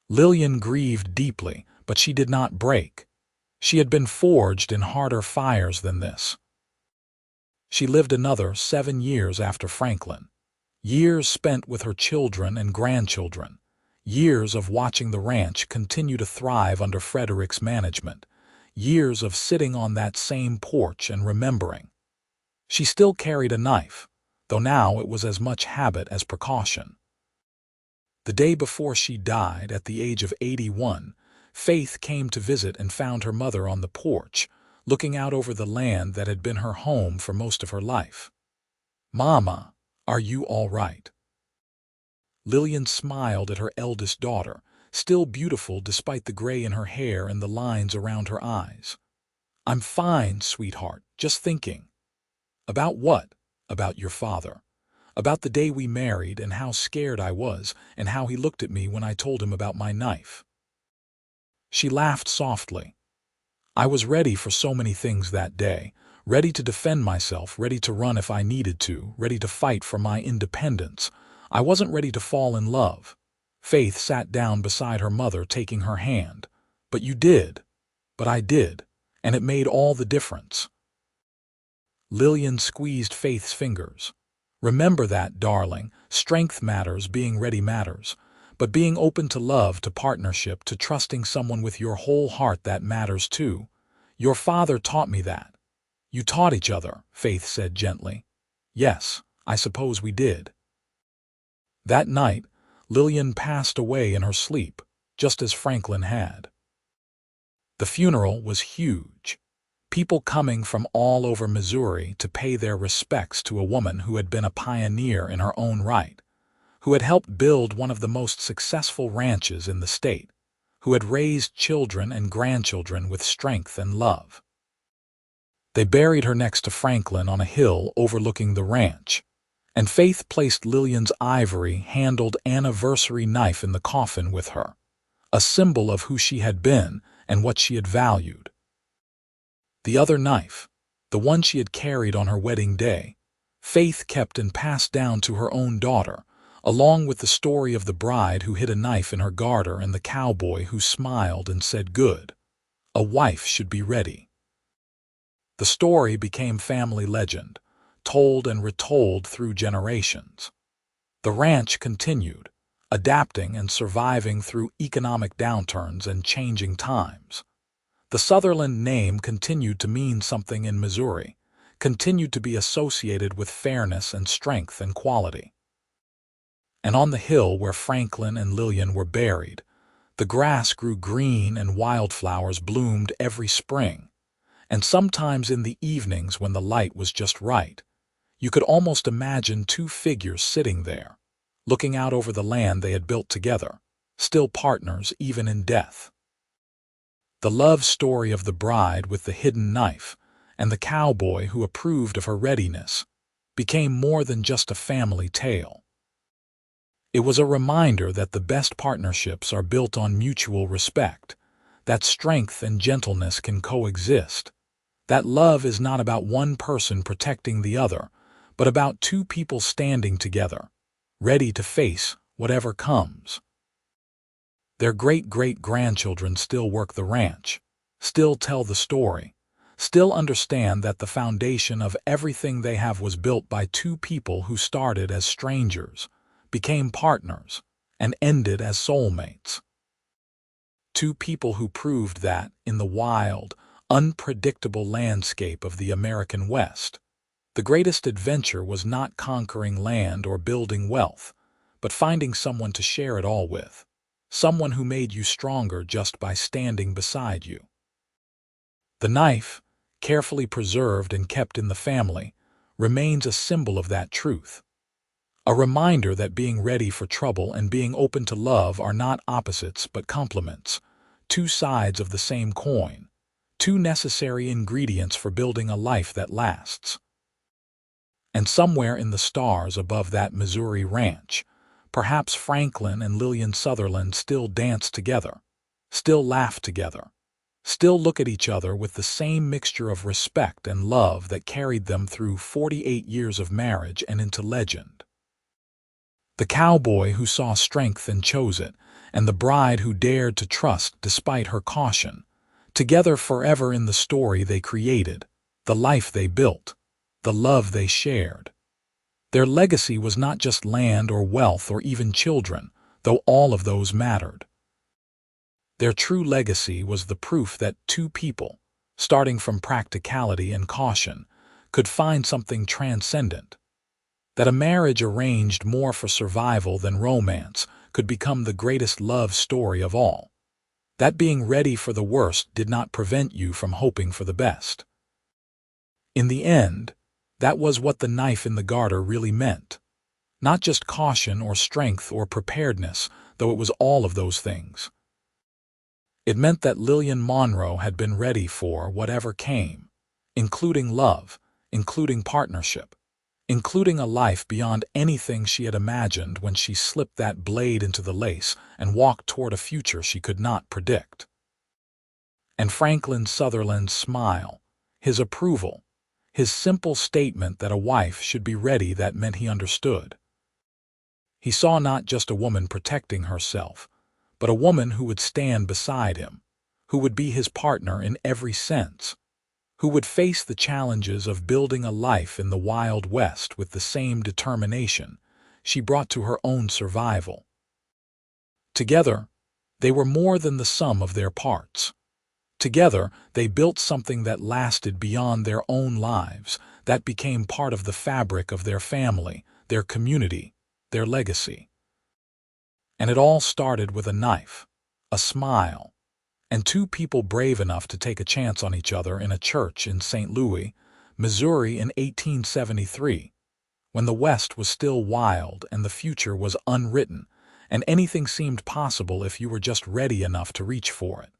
Lillian grieved deeply, but she did not break. She had been forged in harder fires than this. She lived another 7 years after Franklin. Years spent with her children and grandchildren. Years of watching the ranch continue to thrive under Frederick's management. Years of sitting on that same porch and remembering. She still carried a knife, though now it was as much habit as precaution. The day before she died, at the age of 81, Faith came to visit and found her mother on the porch, looking out over the land that had been her home for most of her life. "Mama, are you all right?" Lillian smiled at her eldest daughter, still beautiful despite the gray in her hair and the lines around her eyes. "I'm fine, sweetheart, just thinking." "About what?" "About your father. About the day we married and how scared I was and how he looked at me when I told him about my knife." She laughed softly. "I was ready for so many things that day, ready to defend myself, ready to run if I needed to, ready to fight for my independence. I wasn't ready to fall in love." Faith sat down beside her mother, taking her hand. "But you did." "But I did, and it made all the difference." Lillian squeezed Faith's fingers. "Remember that, darling. Strength matters, being ready matters. But being open to love, to partnership, to trusting someone with your whole heart, that matters too. Your father taught me that." "You taught each other," Faith said gently. "Yes, I suppose we did." That night, Lillian passed away in her sleep, just as Franklin had. The funeral was huge. People coming from all over Missouri to pay their respects to a woman who had been a pioneer in her own right, who had helped build one of the most successful ranches in the state, who had raised children and grandchildren with strength and love. They buried her next to Franklin on a hill overlooking the ranch, and Faith placed Lillian's ivory-handled anniversary knife in the coffin with her, a symbol of who she had been and what she had valued. The other knife, the one she had carried on her wedding day, Faith kept and passed down to her own daughter, along with the story of the bride who hid a knife in her garter and the cowboy who smiled and said, "Good. A wife should be ready." The story became family legend, told and retold through generations. The ranch continued, adapting and surviving through economic downturns and changing times. The Sutherland name continued to mean something in Missouri, continued to be associated with fairness and strength and quality. And on the hill where Franklin and Lillian were buried, the grass grew green and wildflowers bloomed every spring, and sometimes in the evenings when the light was just right, you could almost imagine two figures sitting there, looking out over the land they had built together, still partners even in death. The love story of the bride with the hidden knife and the cowboy who approved of her readiness became more than just a family tale. It was a reminder that the best partnerships are built on mutual respect, that strength and gentleness can coexist, that love is not about one person protecting the other, but about two people standing together, ready to face whatever comes. Their great-great-grandchildren still work the ranch, still tell the story, still understand that the foundation of everything they have was built by two people who started as strangers, became partners, and ended as soulmates. Two people who proved that, in the wild, unpredictable landscape of the American West, the greatest adventure was not conquering land or building wealth, but finding someone to share it all with, someone who made you stronger just by standing beside you. The knife, carefully preserved and kept in the family, remains a symbol of that truth. A reminder that being ready for trouble and being open to love are not opposites but complements, two sides of the same coin, two necessary ingredients for building a life that lasts. And somewhere in the stars above that Missouri ranch, perhaps Franklin and Lillian Sutherland still dance together, still laugh together, still look at each other with the same mixture of respect and love that carried them through 48 years of marriage and into legend. The cowboy who saw strength and chose it, and the bride who dared to trust despite her caution, together forever in the story they created, the life they built, the love they shared. Their legacy was not just land or wealth or even children, though all of those mattered. Their true legacy was the proof that two people, starting from practicality and caution, could find something transcendent. That a marriage arranged more for survival than romance could become the greatest love story of all. That being ready for the worst did not prevent you from hoping for the best. In the end, that was what the knife in the garter really meant. Not just caution or strength or preparedness, though it was all of those things. It meant that Lillian Monroe had been ready for whatever came, including love, including partnership, including a life beyond anything she had imagined when she slipped that blade into the lace and walked toward a future she could not predict. And Franklin Sutherland's smile, his approval, his simple statement that a wife should be ready, that meant he understood. He saw not just a woman protecting herself, but a woman who would stand beside him, who would be his partner in every sense, who would face the challenges of building a life in the Wild West with the same determination she brought to her own survival. Together, they were more than the sum of their parts. Together, they built something that lasted beyond their own lives, that became part of the fabric of their family, their community, their legacy. And it all started with a knife, a smile, and two people brave enough to take a chance on each other in a church in St. Louis, Missouri in 1873, when the West was still wild and the future was unwritten, and anything seemed possible if you were just ready enough to reach for it.